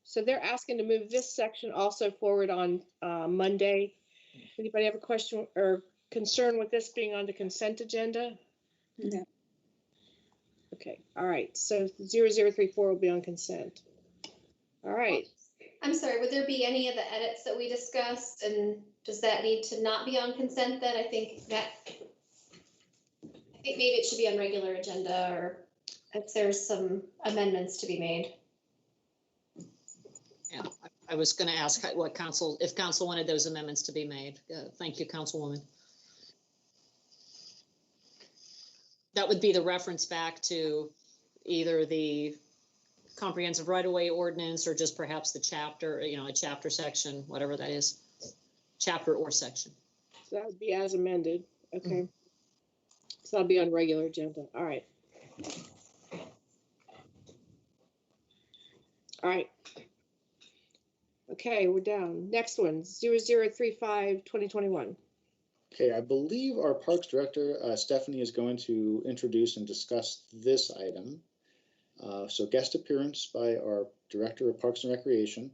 So they're asking to move this section also forward on Monday. Anybody have a question or concern with this being on the consent agenda? No. Okay, all right, so 0034 will be on consent. All right. I'm sorry, would there be any of the edits that we discussed, and does that need to not be on consent then? I think maybe it should be on regular agenda, or if there's some amendments to be made. Yeah, I was going to ask if council wanted those amendments to be made. Thank you, Councilwoman. That would be the reference back to either the comprehensive right-of-way ordinance or just perhaps the chapter, a chapter section, whatever that is, chapter or section. So that would be as amended. Okay. So that'll be on regular agenda. All right. All right. Okay, we're down. Next one, 0035 2021. Okay, I believe our Parks Director, Stephanie, is going to introduce and discuss this item. So guest appearance by our Director of Parks and Recreation.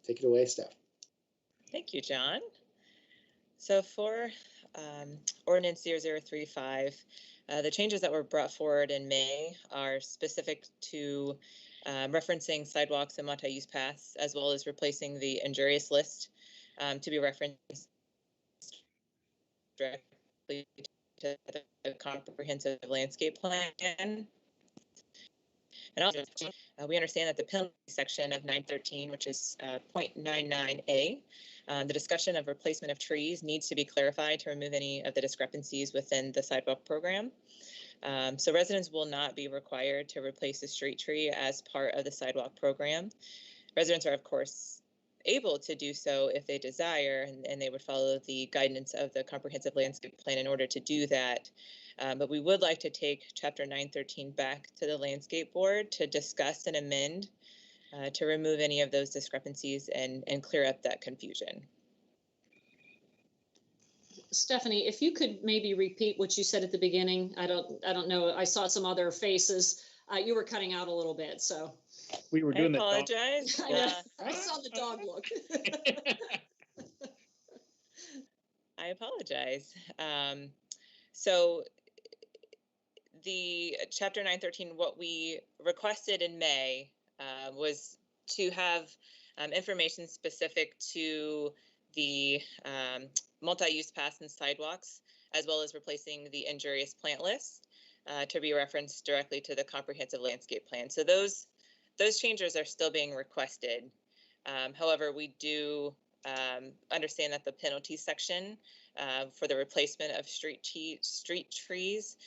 Take it away, Steph. Thank you, John. So for Ordinance 0035, the changes that were brought forward in May are specific to referencing sidewalks and multi-use paths, as well as replacing the injurious list to be referenced directly to the comprehensive landscape plan. And also, we understand that the penalty section of 913, which is 0.99A, the discussion of replacement of trees needs to be clarified to remove any of the discrepancies within the sidewalk program. So residents will not be required to replace a street tree as part of the sidewalk program. Residents are, of course, able to do so if they desire, and they would follow the guidance of the comprehensive landscape plan in order to do that. But we would like to take Chapter 913 back to the Landscape Board to discuss and amend to remove any of those discrepancies and clear up that confusion. Stephanie, if you could maybe repeat what you said at the beginning. I don't know. I saw some other faces. You were cutting out a little bit, so. We were doing I apologize. I saw the dog look. I apologize. So the Chapter 913, what we requested in May was to have information specific to the multi-use paths and sidewalks, as well as replacing the injurious plant list to be referenced directly to the comprehensive landscape plan. So those changes are still being requested. However, we do understand that the penalty section for the replacement of street trees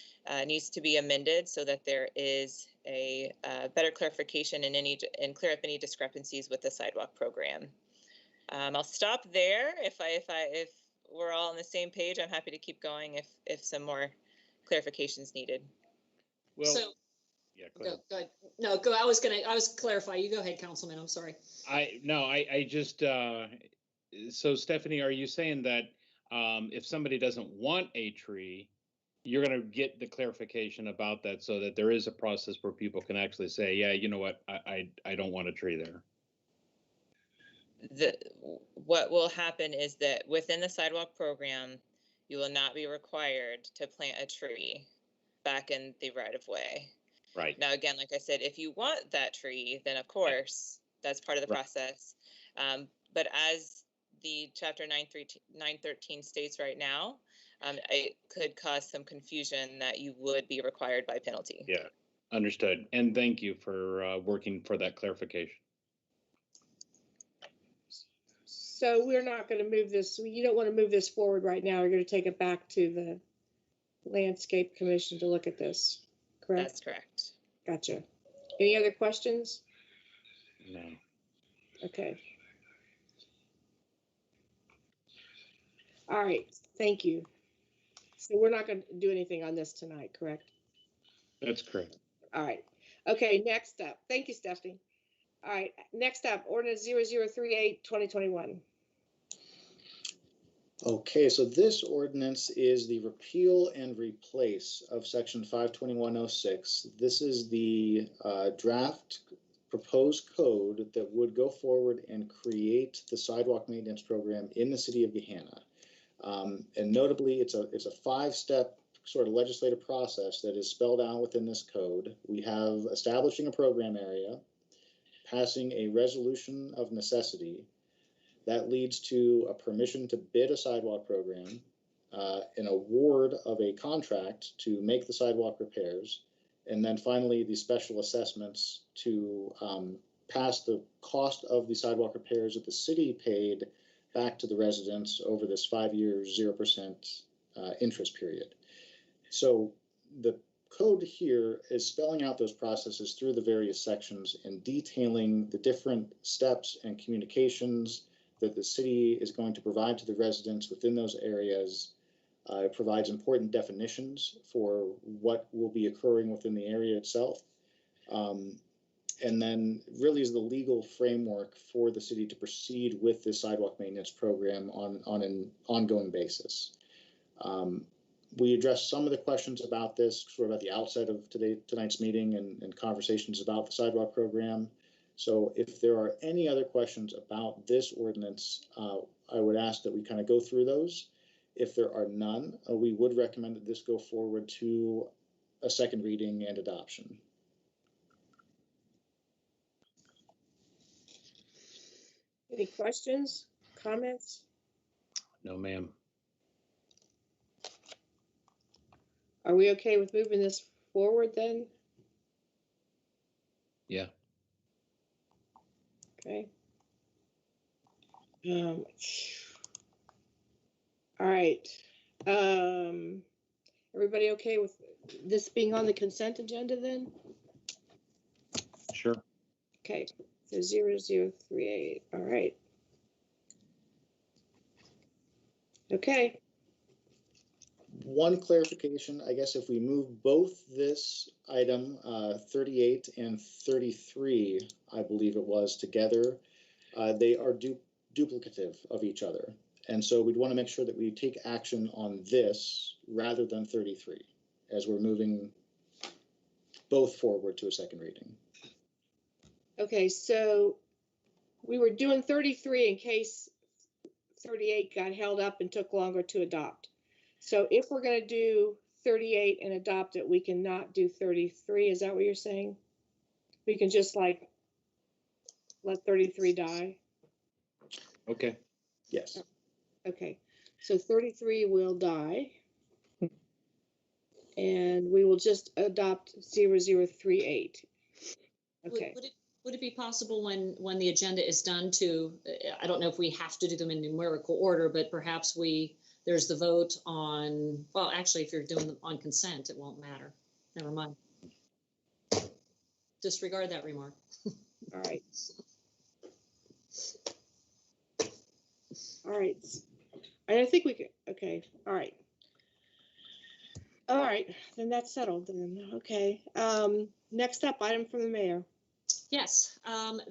needs to be amended so that there is a better clarification and clear up any discrepancies with the sidewalk program. I'll stop there. If we're all on the same page, I'm happy to keep going if some more clarification is needed. Well, So, Yeah, Go ahead. No, go. I was clarify. You go ahead, Councilman. I'm sorry. I just, so Stephanie, are you saying that if somebody doesn't want a tree, you're going to get the clarification about that so that there is a process where people can actually say, yeah, you know what, I don't want a tree there. What will happen is that within the sidewalk program, you will not be required to plant a tree back in the right of way. Right. Now, again, like I said, if you want that tree, then of course, that's part of the process. But as the chapter 913 states right now, it could cause some confusion that you would be required by penalty. Yeah, understood. And thank you for working for that clarification. So we're not going to move this, you don't want to move this forward right now. You're going to take it back to the Landscape Commission to look at this, correct? That's correct. Gotcha. Any other questions? No. Okay. All right, thank you. So we're not going to do anything on this tonight, correct? That's correct. All right. Okay, next up. Thank you, Stephanie. All right, next up, Ordinance 0038, 2021. Okay, so this ordinance is the repeal and replace of section 52106. This is the draft proposed code that would go forward and create the sidewalk maintenance program in the city of Gehenna. And notably, it's a 5-step sort of legislative process that is spelled out within this code. We have establishing a program area, passing a resolution of necessity. That leads to a permission to bid a sidewalk program, an award of a contract to make the sidewalk repairs, and then finally the special assessments to pass the cost of the sidewalk repairs that the city paid back to the residents over this 5-year 0% interest period. So the code here is spelling out those processes through the various sections and detailing the different steps and communications that the city is going to provide to the residents within those areas. It provides important definitions for what will be occurring within the area itself. And then really is the legal framework for the city to proceed with this sidewalk maintenance program on an ongoing basis. We addressed some of the questions about this sort of at the outset of tonight's meeting and conversations about the sidewalk program. So if there are any other questions about this ordinance, I would ask that we kind of go through those. If there are none, we would recommend that this go forward to a second reading and adoption. Any questions, comments? No, ma'am. Are we okay with moving this forward then? Yeah. Okay. All right. Everybody okay with this being on the consent agenda then? Sure. Okay, so 0038. All right. Okay. One clarification, I guess if we move both this item 38 and 33, I believe it was, together, they are duplicative of each other. And so we'd want to make sure that we take action on this rather than 33 as we're moving both forward to a second reading. Okay, so we were doing 33 in case 38 got held up and took longer to adopt. So if we're going to do 38 and adopt it, we cannot do 33. Is that what you're saying? We can just like let 33 die? Okay. Yes. Okay, so 33 will die. And we will just adopt 0038. Okay. Would it be possible when the agenda is done to, I don't know if we have to do them in numerical order, but perhaps there's the vote on, well, actually, if you're doing them on consent, it won't matter. Never mind. Disregard that remark. All right. All right. And I think we could, okay, all right. All right, then that's settled then. Okay. Next up, item from the mayor. Yes,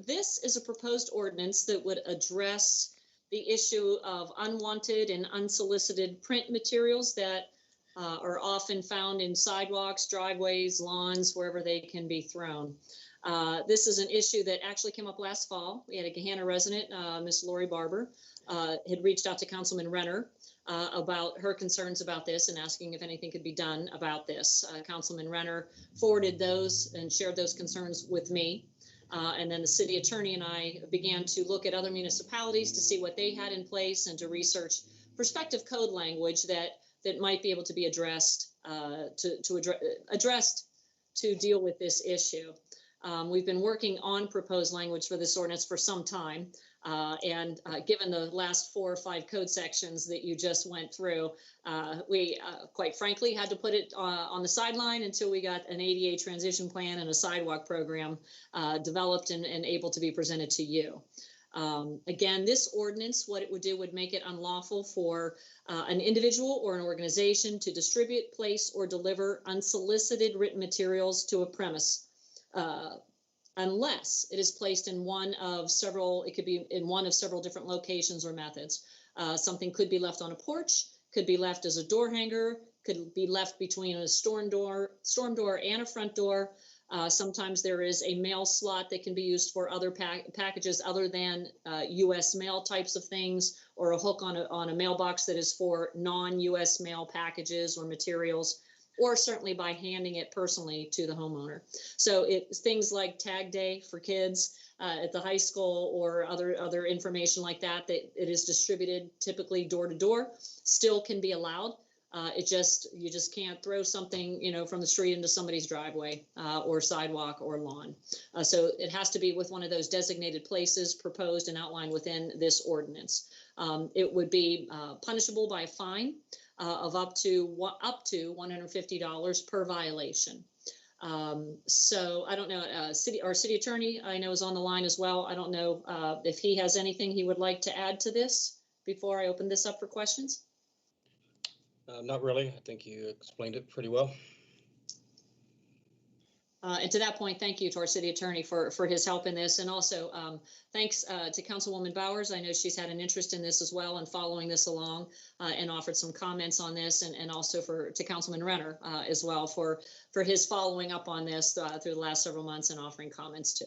this is a proposed ordinance that would address the issue of unwanted and unsolicited print materials that are often found in sidewalks, driveways, lawns, wherever they can be thrown. This is an issue that actually came up last fall. We had a Gehenna resident, Miss Lori Barber, had reached out to Councilman Renner about her concerns about this and asking if anything could be done about this. Councilman Renner forwarded those and shared those concerns with me. And then the city attorney and I began to look at other municipalities to see what they had in place and to research prospective code language that might be able to be addressed addressed to deal with this issue. We've been working on proposed language for this ordinance for some time. And given the last 4 or 5 code sections that you just went through, we quite frankly had to put it on the sideline until we got an ADA transition plan and a sidewalk program developed and able to be presented to you. Again, this ordinance, what it would do would make it unlawful for an individual or an organization to distribute, place, or deliver unsolicited written materials to a premise. Unless it is placed in one of several, it could be in one of several different locations or methods. Something could be left on a porch, could be left as a door hanger, could be left between a storm door and a front door. Sometimes there is a mail slot that can be used for other packages other than U.S. mail types of things, or a hook on a mailbox that is for non-U.S. mail packages or materials, or certainly by handing it personally to the homeowner. So it's things like tag day for kids at the high school or other information like that, that it is distributed typically door to door, still can be allowed. You just can't throw something, from the street into somebody's driveway or sidewalk or lawn. So it has to be with one of those designated places proposed and outlined within this ordinance. It would be punishable by a fine of up to $150 per violation. So I don't know, our city attorney, I know, is on the line as well. I don't know if he has anything he would like to add to this before I open this up for questions. Not really. I think you explained it pretty well. And to that point, thank you to our city attorney for his help in this. And also thanks to Councilwoman Bowers. I know she's had an interest in this as well and following this along and offered some comments on this, and also to Councilman Renner as well for his following up on this through the last several months and offering comments too.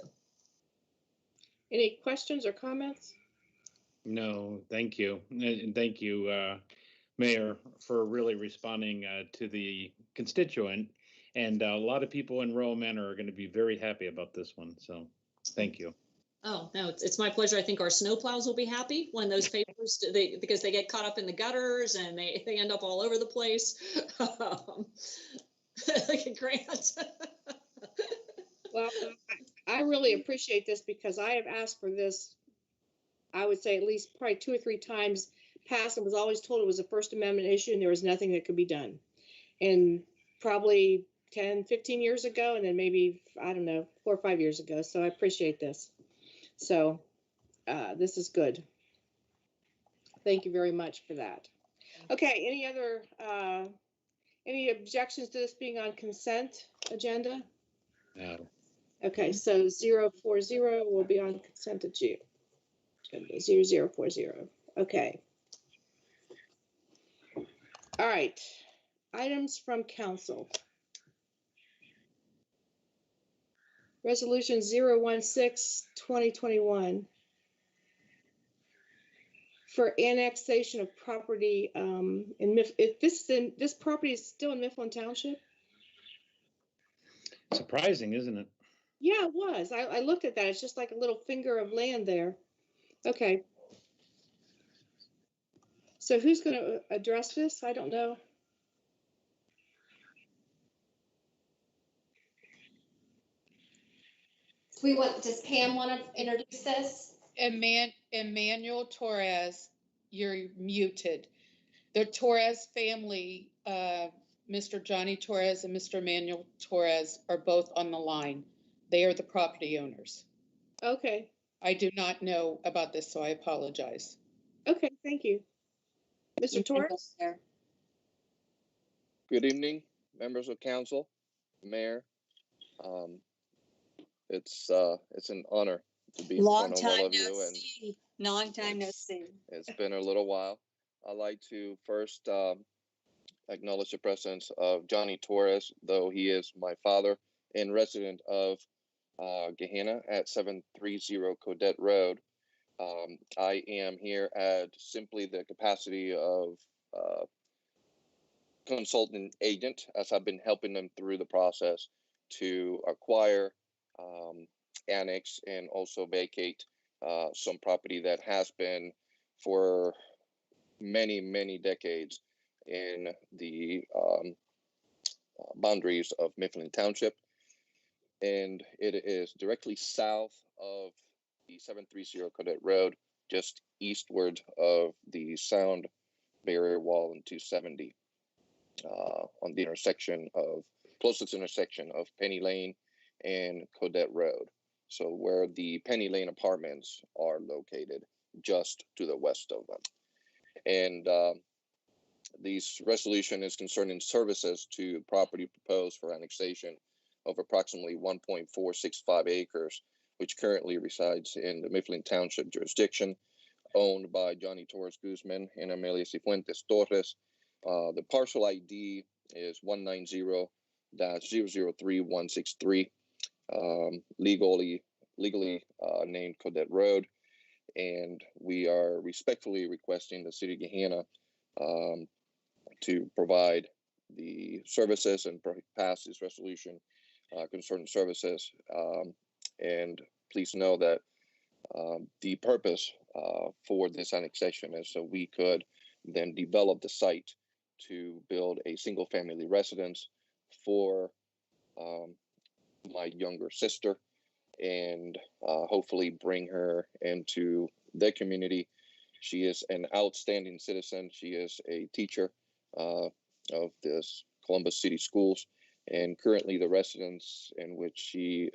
Any questions or comments? No, thank you. And thank you, Mayor, for really responding to the constituent. And a lot of people in Rural Manor are going to be very happy about this one. So thank you. Oh, no, it's my pleasure. I think our snowplows will be happy when those papers, because they get caught up in the gutters and they end up all over the place. Like a grant. Well, I really appreciate this because I have asked for this, I would say at least probably 2 or 3 times past, and was always told it was a First Amendment issue and there was nothing that could be done. And probably 10, 15 years ago, and then maybe, I don't know, 4 or 5 years ago. So I appreciate this. So this is good. Thank you very much for that. Okay, any objections to this being on consent agenda? No. Okay, so 040 will be on consent agenda. 0040. Okay. All right. Items from council. Resolution 016-2021 for annexation of property this property is still in Mifflin Township? Surprising, isn't it? Yeah, it was. I looked at that. It's just like a little finger of land there. Okay. So who's going to address this? I don't know. Does Pam want to introduce this? Emmanuel Torres, you're muted. The Torres family, Mr. Johnny Torres and Mr. Emmanuel Torres, are both on the line. They are the property owners. Okay. I do not know about this, so I apologize. Okay, thank you. Mr. Torres? Good evening. members of council, mayor. It's an honor to be in Long front of all time of no you, and see. Long time no see. it's been a little while. I'd like to first acknowledge the presence of Johnny Torres, though he is my father and resident of Gehenna at 730 Codette Road. I am here at simply the capacity of consultant agent, as I've been helping them through the process to acquire, annex, and also vacate some property that has been for many, many decades in the boundaries of Mifflin Township. And it is directly south of the 730 Cadet Road, just eastward of the sound barrier wall in 270, on the closest intersection of Penny Lane and Cadet Road. So where the Penny Lane apartments are located, just to the west of them. And this resolution is concerning services to property proposed for annexation of approximately 1.465 acres, which currently resides in the Mifflin Township jurisdiction, owned by Johnny Torres Guzman and Amelia Cifuentes Torres. The parcel ID is 190-003163, legally named Cadet Road. And we are respectfully requesting the city of Gehenna to provide the services and pass this resolution concerning services. And please know that the purpose for this annexation is so we could then develop the site to build a single family residence for my younger sister, and hopefully bring her into the community. She is an outstanding citizen. She is a teacher of this Columbus City Schools, and currently the residence in which she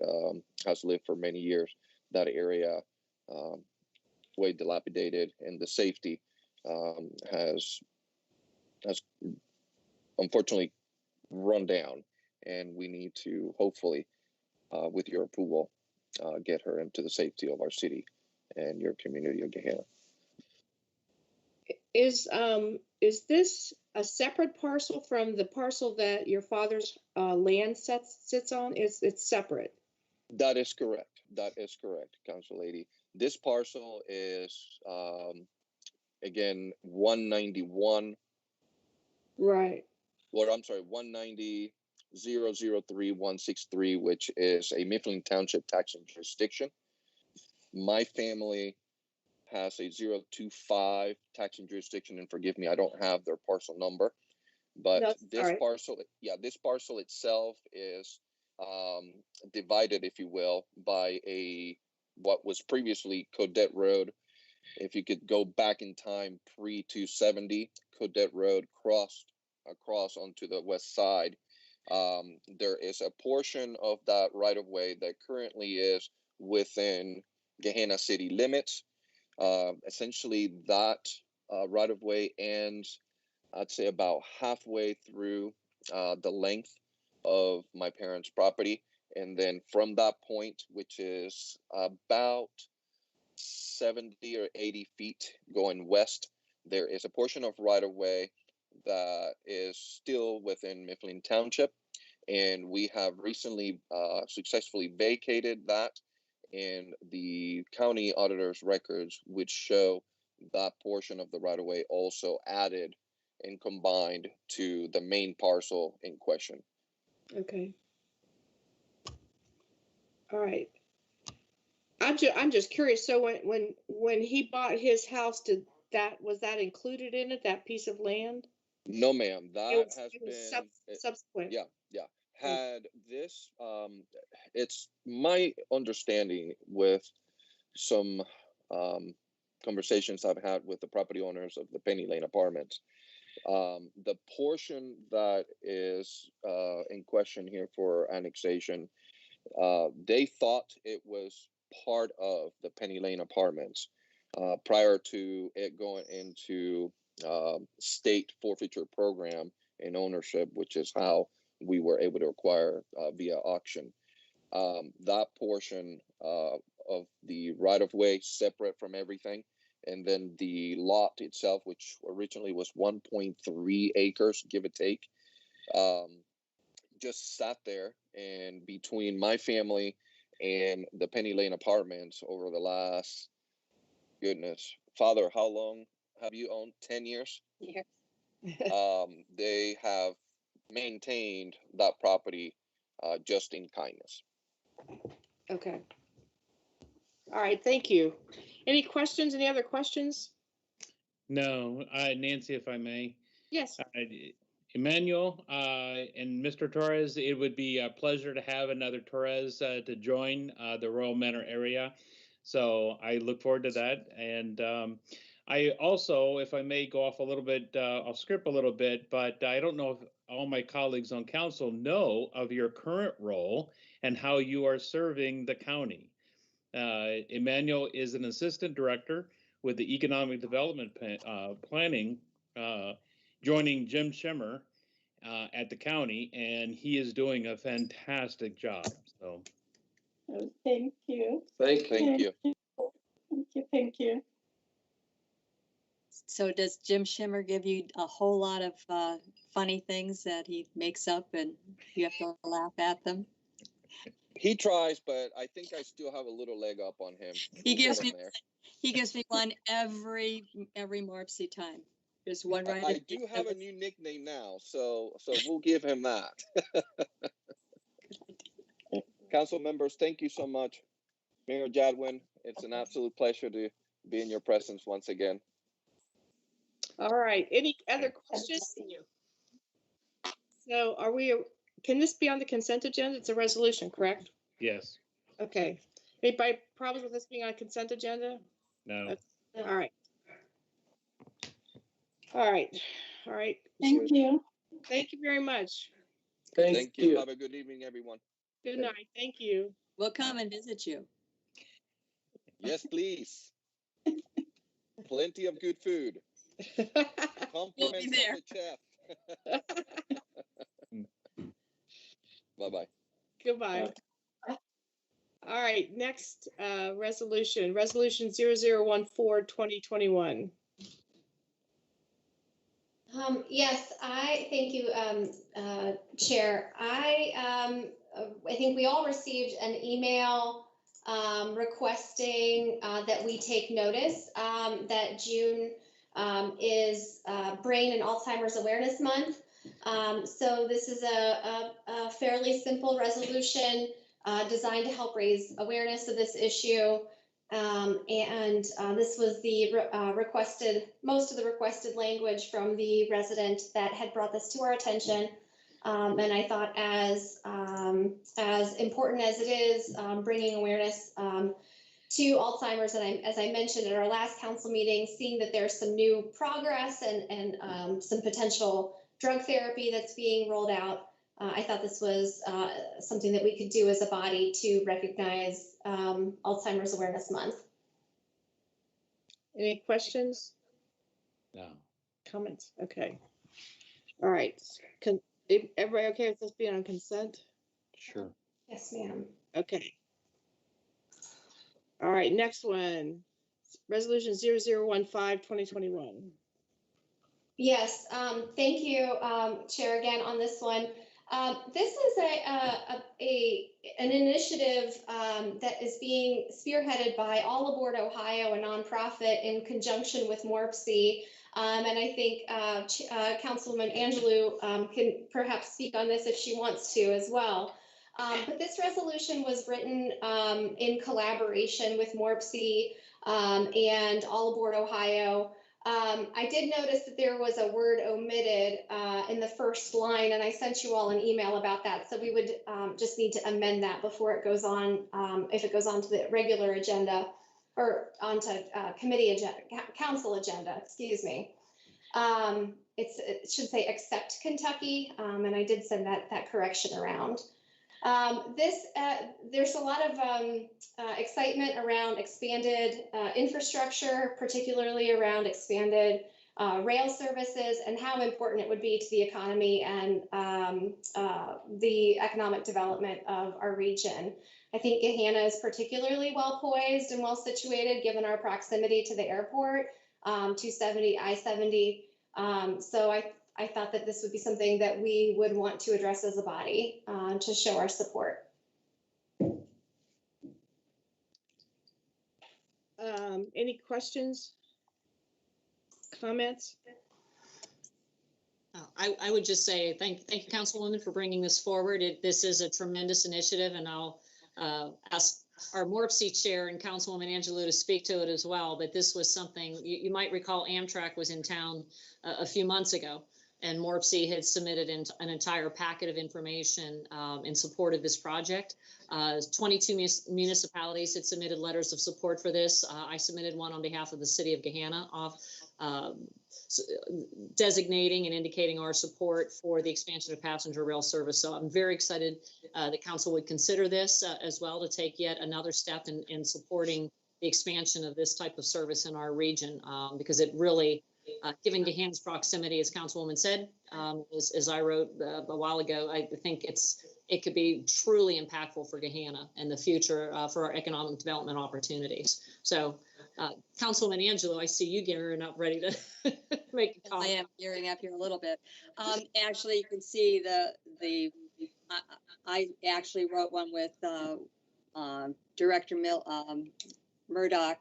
has lived for many years, that area way dilapidated, and the safety has unfortunately run down, and we need to hopefully, with your approval, get her into the safety of our city and your community of Gehenna. Is this a separate parcel from the parcel that your father's land sits on? It's separate? That is correct. That is correct, Council Lady. This parcel is again 191. Right. Well, I'm sorry, 190-003163, which is a Mifflin Township taxing jurisdiction. My family has a 025 taxing jurisdiction, and forgive me, I don't have their parcel number, but this parcel itself is divided, if you will, by what was previously Cadet Road. If you could go back in time, pre-270, Cadet Road crossed across onto the west side. There is a portion of that right-of-way that currently is within Gehenna city limits. Essentially, that right-of-way ends, I'd say, about halfway through the length of my parents' property. And then from that point, which is about 70 or 80 feet going west, there is a portion of right-of-way that is still within Mifflin Township. And we have recently successfully vacated that, and the county auditor's records, which show that portion of the right-of-way also added and combined to the main parcel in question. Okay. All right. I'm just curious. So when he bought his house, was that included in it, that piece of land? No, ma'am. That has been subsequent. Yeah. Had this, it's my understanding with some conversations I've had with the property owners of the Penny Lane apartments. The portion that is in question here for annexation, they thought it was part of the Penny Lane apartments prior to it going into state forfeiture program and ownership, which is how we were able to acquire via auction. That portion of the right of way separate from everything. And then the lot itself, which originally was 1.3 acres, give or take, just sat there. And between my family and the Penny Lane Apartments over the last, goodness, Father, how long have you owned? 10 years? Yeah. They have maintained that property just in kindness. Okay. All right, thank you. Any questions, any other questions? No, Nancy, if I may. Yes. Emmanuel and Mr. Torres, it would be a pleasure to have another Torres to join the Royal Manor area. So I look forward to that. And I also, if I may go off a little bit, I'll skip a little bit, but I don't know if all my colleagues on council know of your current role and how you are serving the county. Emmanuel is an assistant director with the Economic Development Planning, joining Jim Schimmer at the county, and he is doing a fantastic job. So, oh, thank you. Thank you. Thank you. So does Jim Schimmer give you a whole lot of funny things that he makes up and you have to laugh at them? He tries, but I think I still have a little leg up on him. He gives me one every Morpsey time. There's one right. I do have a new nickname now, so we'll give him that. Council members, thank you so much. Mayor Jadwin, it's an absolute pleasure to be in your presence once again. All right, any other questions? So can this be on the consent agenda? It's a resolution, correct? yes. Okay. Anybody problems with this being on consent agenda? No. All right. All right. All right. Thank you. Thank you very much. Thank you. Have a good evening, everyone. Good night. Thank you. We'll come and visit you. Yes, please. Plenty of good food. We'll be there. Of the chef. Bye-bye. Goodbye. All right, next resolution 0014-2021. Yes, I thank you, Chair. I think we all received an email requesting that we take notice that June is Brain and Alzheimer's Awareness Month. So this is a fairly simple resolution designed to help raise awareness of this issue. This was the most of the requested language from the resident that had brought this to our attention. And I thought as important as it is bringing awareness to Alzheimer's, and as I mentioned at our last council meeting, seeing that there's some new progress and some potential drug therapy that's being rolled out, I thought this was something that we could do as a body to recognize Alzheimer's Awareness Month. Any questions? No. Comments? Okay. All right. Everybody okay with this being on consent? Sure. Yes, ma'am. Okay. All right, next one. Resolution 0015-2021. Yes, thank you, Chair, again on this one. This is an initiative that is being spearheaded by All Aboard Ohio, a nonprofit in conjunction with Morpsey. And I think Councilwoman Angelou can perhaps speak on this if she wants to as well. But this resolution was written in collaboration with Morpsey and All Aboard Ohio. I did notice that there was a word omitted in the first line, and I sent you all an email about that. So we would just need to amend that before it goes on, if it goes on to the regular agenda or onto committee agenda, council agenda, excuse me. It should say except Kentucky, and I did send that correction around. There's a lot of excitement around expanded infrastructure, particularly around expanded rail services, and how important it would be to the economy and the economic development of our region. I think Gehenna is particularly well poised and well situated given our proximity to the airport, 270, I-70. So I thought that this would be something that we would want to address as a body to show our support. Any questions? Comments? I would just say thank you, Councilwoman, for bringing this forward. This is a tremendous initiative, and I'll ask our MORPC chair and Councilwoman Angelou to speak to it as well. But this was something you might recall. Amtrak was in town a few months ago, and MORPC had submitted an entire packet of information in support of this project. 22 municipalities had submitted letters of support for this. I submitted one on behalf of the city of Gehenna, designating and indicating our support for the expansion of passenger rail service. So I'm very excited that council would consider this as well, to take yet another step in supporting the expansion of this type of service in our region, because it really, given Gehenna's proximity, as Councilwoman said, as I wrote a while ago, I think it could be truly impactful for Gehenna and the future for our economic development opportunities. So, Councilwoman Angelou, I see you gearing up, ready to make a comment. I am gearing up here a little bit. Actually, you can see I actually wrote one with Director Murdoch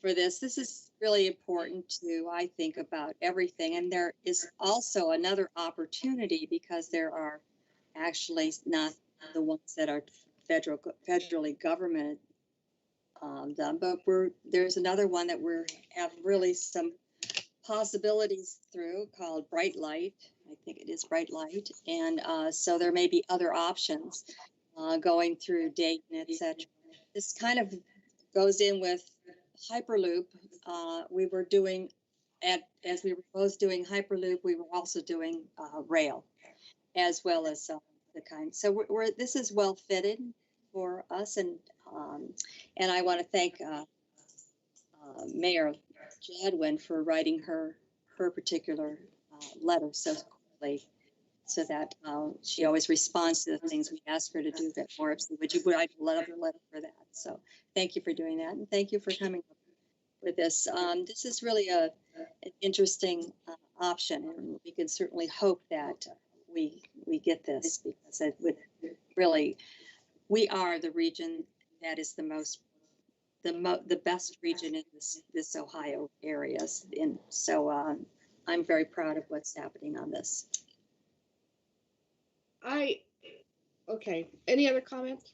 for this. This is really important to, I think, about everything. And there is also another opportunity, because there are actually not the ones that are federally government done, but there's another one that have really some possibilities through, called Bright Light. I think it is Bright Light. And so there may be other options going through Dayton, etc. This kind of goes in with Hyperloop. We were doing, as we were both doing Hyperloop, we were also doing rail, as well as the kind. So this is well fitted for us, and I want to thank Mayor Jadwin for writing her particular letter so quickly, so that she always responds to the things we ask her to do. That more, would you write a letter for that? So thank you for doing that, and thank you for coming up with this. This is really an interesting option, and we can certainly hope that we get this, because it would really, we are the region that is the best region in this Ohio area. And so I'm very proud of what's happening on this. Okay. Any other comments?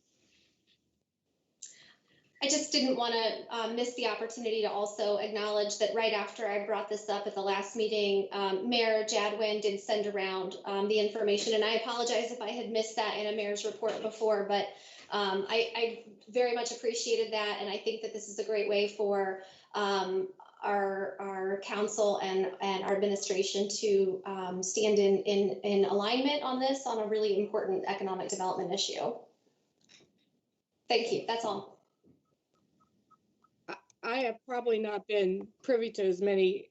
I just didn't want to miss the opportunity to also acknowledge that right after I brought this up at the last meeting, Mayor Jadwin did send around the information, and I apologize if I had missed that in a mayor's report before, but I very much appreciated that, and I think that this is a great way for our council and our administration to stand in alignment on this, on a really important economic development issue. Thank you. That's all. I have probably not been privy to as many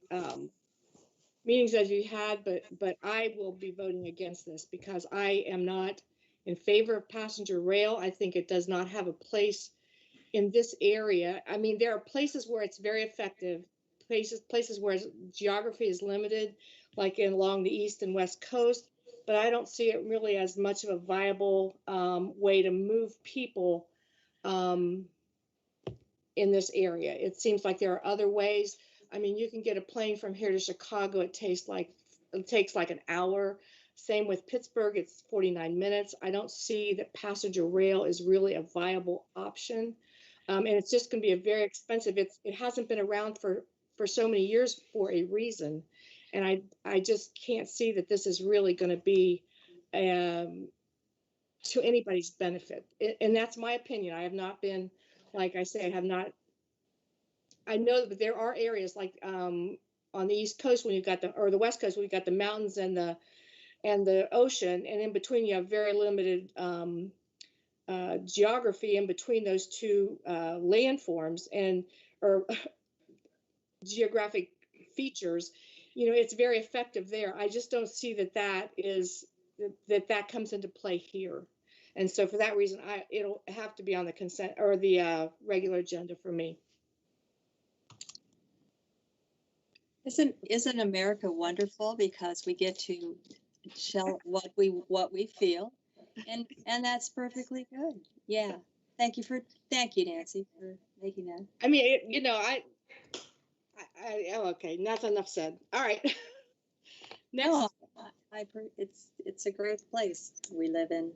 meetings as you had, but I will be voting against this, because I am not in favor of passenger rail. I think it does not have a place in this area. I mean, there are places where it's very effective, places where geography is limited, like along the east and west coast, but I don't see it really as much of a viable way to move people in this area. It seems like there are other ways. I mean, you can get a plane from here to Chicago. It takes like an hour. Same with Pittsburgh. It's 49 minutes. I don't see that passenger rail is really a viable option. And it's just going to be a very expensive. It hasn't been around for so many years for a reason. And I just can't see that this is really going to be to anybody's benefit. And that's my opinion. I have not been, like I say, I know that there are areas like on the East Coast when you've got or the West Coast when you've got the mountains and the ocean, and in between you have very limited geography in between those two landforms or geographic features. it's very effective there. I just don't see that comes into play here. And so for that reason, it'll have to be on the consent or the regular agenda for me. Isn't America wonderful because we get to show what we feel, and that's perfectly good. Yeah. Thank you, Nancy, for making that. I mean, okay, that's enough said. All right. Next, It's a great place we live in.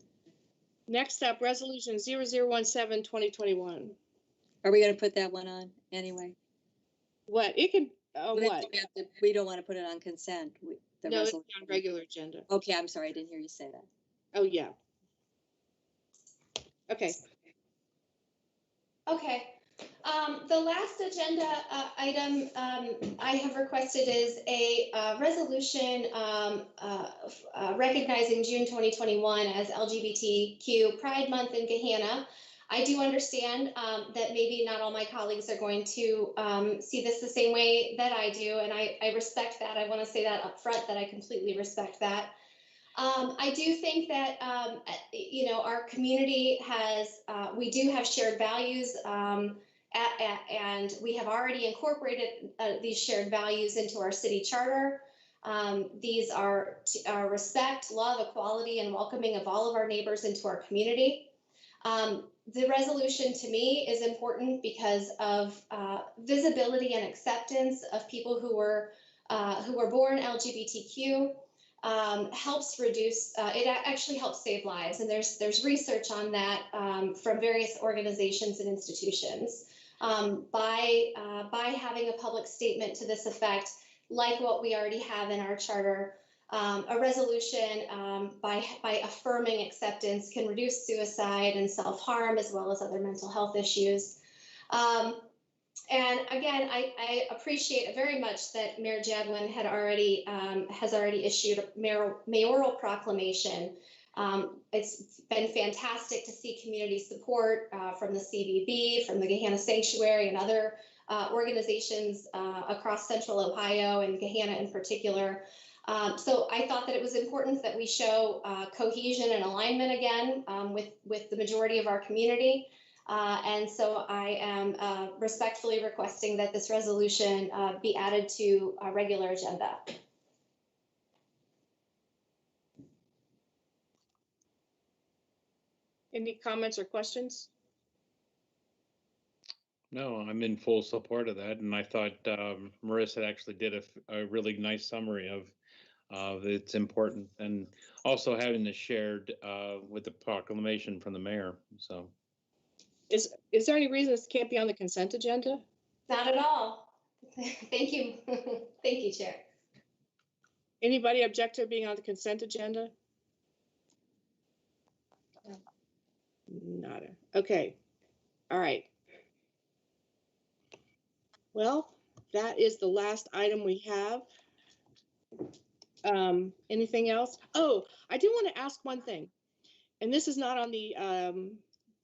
Next up, resolution 0017/2021. Are we going to put that one on anyway? What? It can, what? We don't want to put it on consent. No, it's on regular agenda. Okay, I'm sorry, I didn't hear you say that. Oh, yeah. Okay. Okay. The last agenda item I have requested is a resolution recognizing June 2021 as LGBTQ Pride Month in Gehenna. I do understand that maybe not all my colleagues are going to see this the same way that I do, and I respect that. I want to say that up front, that I completely respect that. I do think that, our community we do have shared values, and we have already incorporated these shared values into our city charter. These are respect, love, equality, and welcoming of all of our neighbors into our community. The resolution to me is important because of visibility and acceptance of people who were born LGBTQ. Helps reduce, it actually helps save lives. And there's research on that from various organizations and institutions. By having a public statement to this effect, like what we already have in our charter, a resolution by affirming acceptance can reduce suicide and self-harm as well as other mental health issues. And again, I appreciate very much that Mayor Jadwin has already issued a mayoral proclamation. It's been fantastic to see community support from the CVB, from the Gehenna Sanctuary, and other organizations across Central Ohio and Gehenna in particular. So I thought that it was important that we show cohesion and alignment again with the majority of our community. And so I am respectfully requesting that this resolution be added to our regular agenda. Any comments or questions? No, I'm in full support of that, and I thought Marissa actually did a really nice summary of its importance, and also having this shared with the proclamation from the mayor. So, is there any reason this can't be on the consent agenda? Not at all. Thank you, thank you, Chair. Anybody object to it being on the consent agenda? Nada. Okay. All right. Well, that is the last item we have. Anything else? Oh, I do want to ask one thing, and this is not on the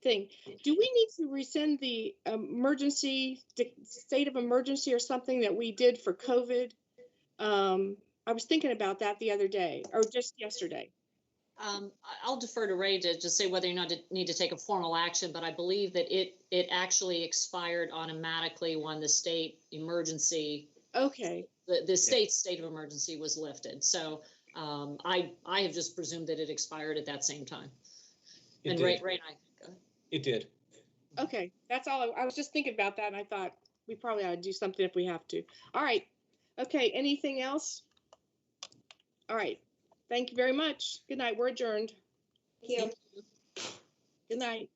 thing. Do we need to rescind the state of emergency or something that we did for COVID? I was thinking about that the other day, or just yesterday. I'll defer to Ray to just say whether or not to need to take a formal action, but I believe that it actually expired automatically when the state emergency. Okay. The state's state of emergency was lifted. So I have just presumed that it expired at that same time. And Ray and I. It did. Okay, that's all. I was just thinking about that, and I thought we probably ought to do something if we have to. All right. Okay, anything else? All right. Thank you very much. Good night. We're adjourned. Thank you. Good night.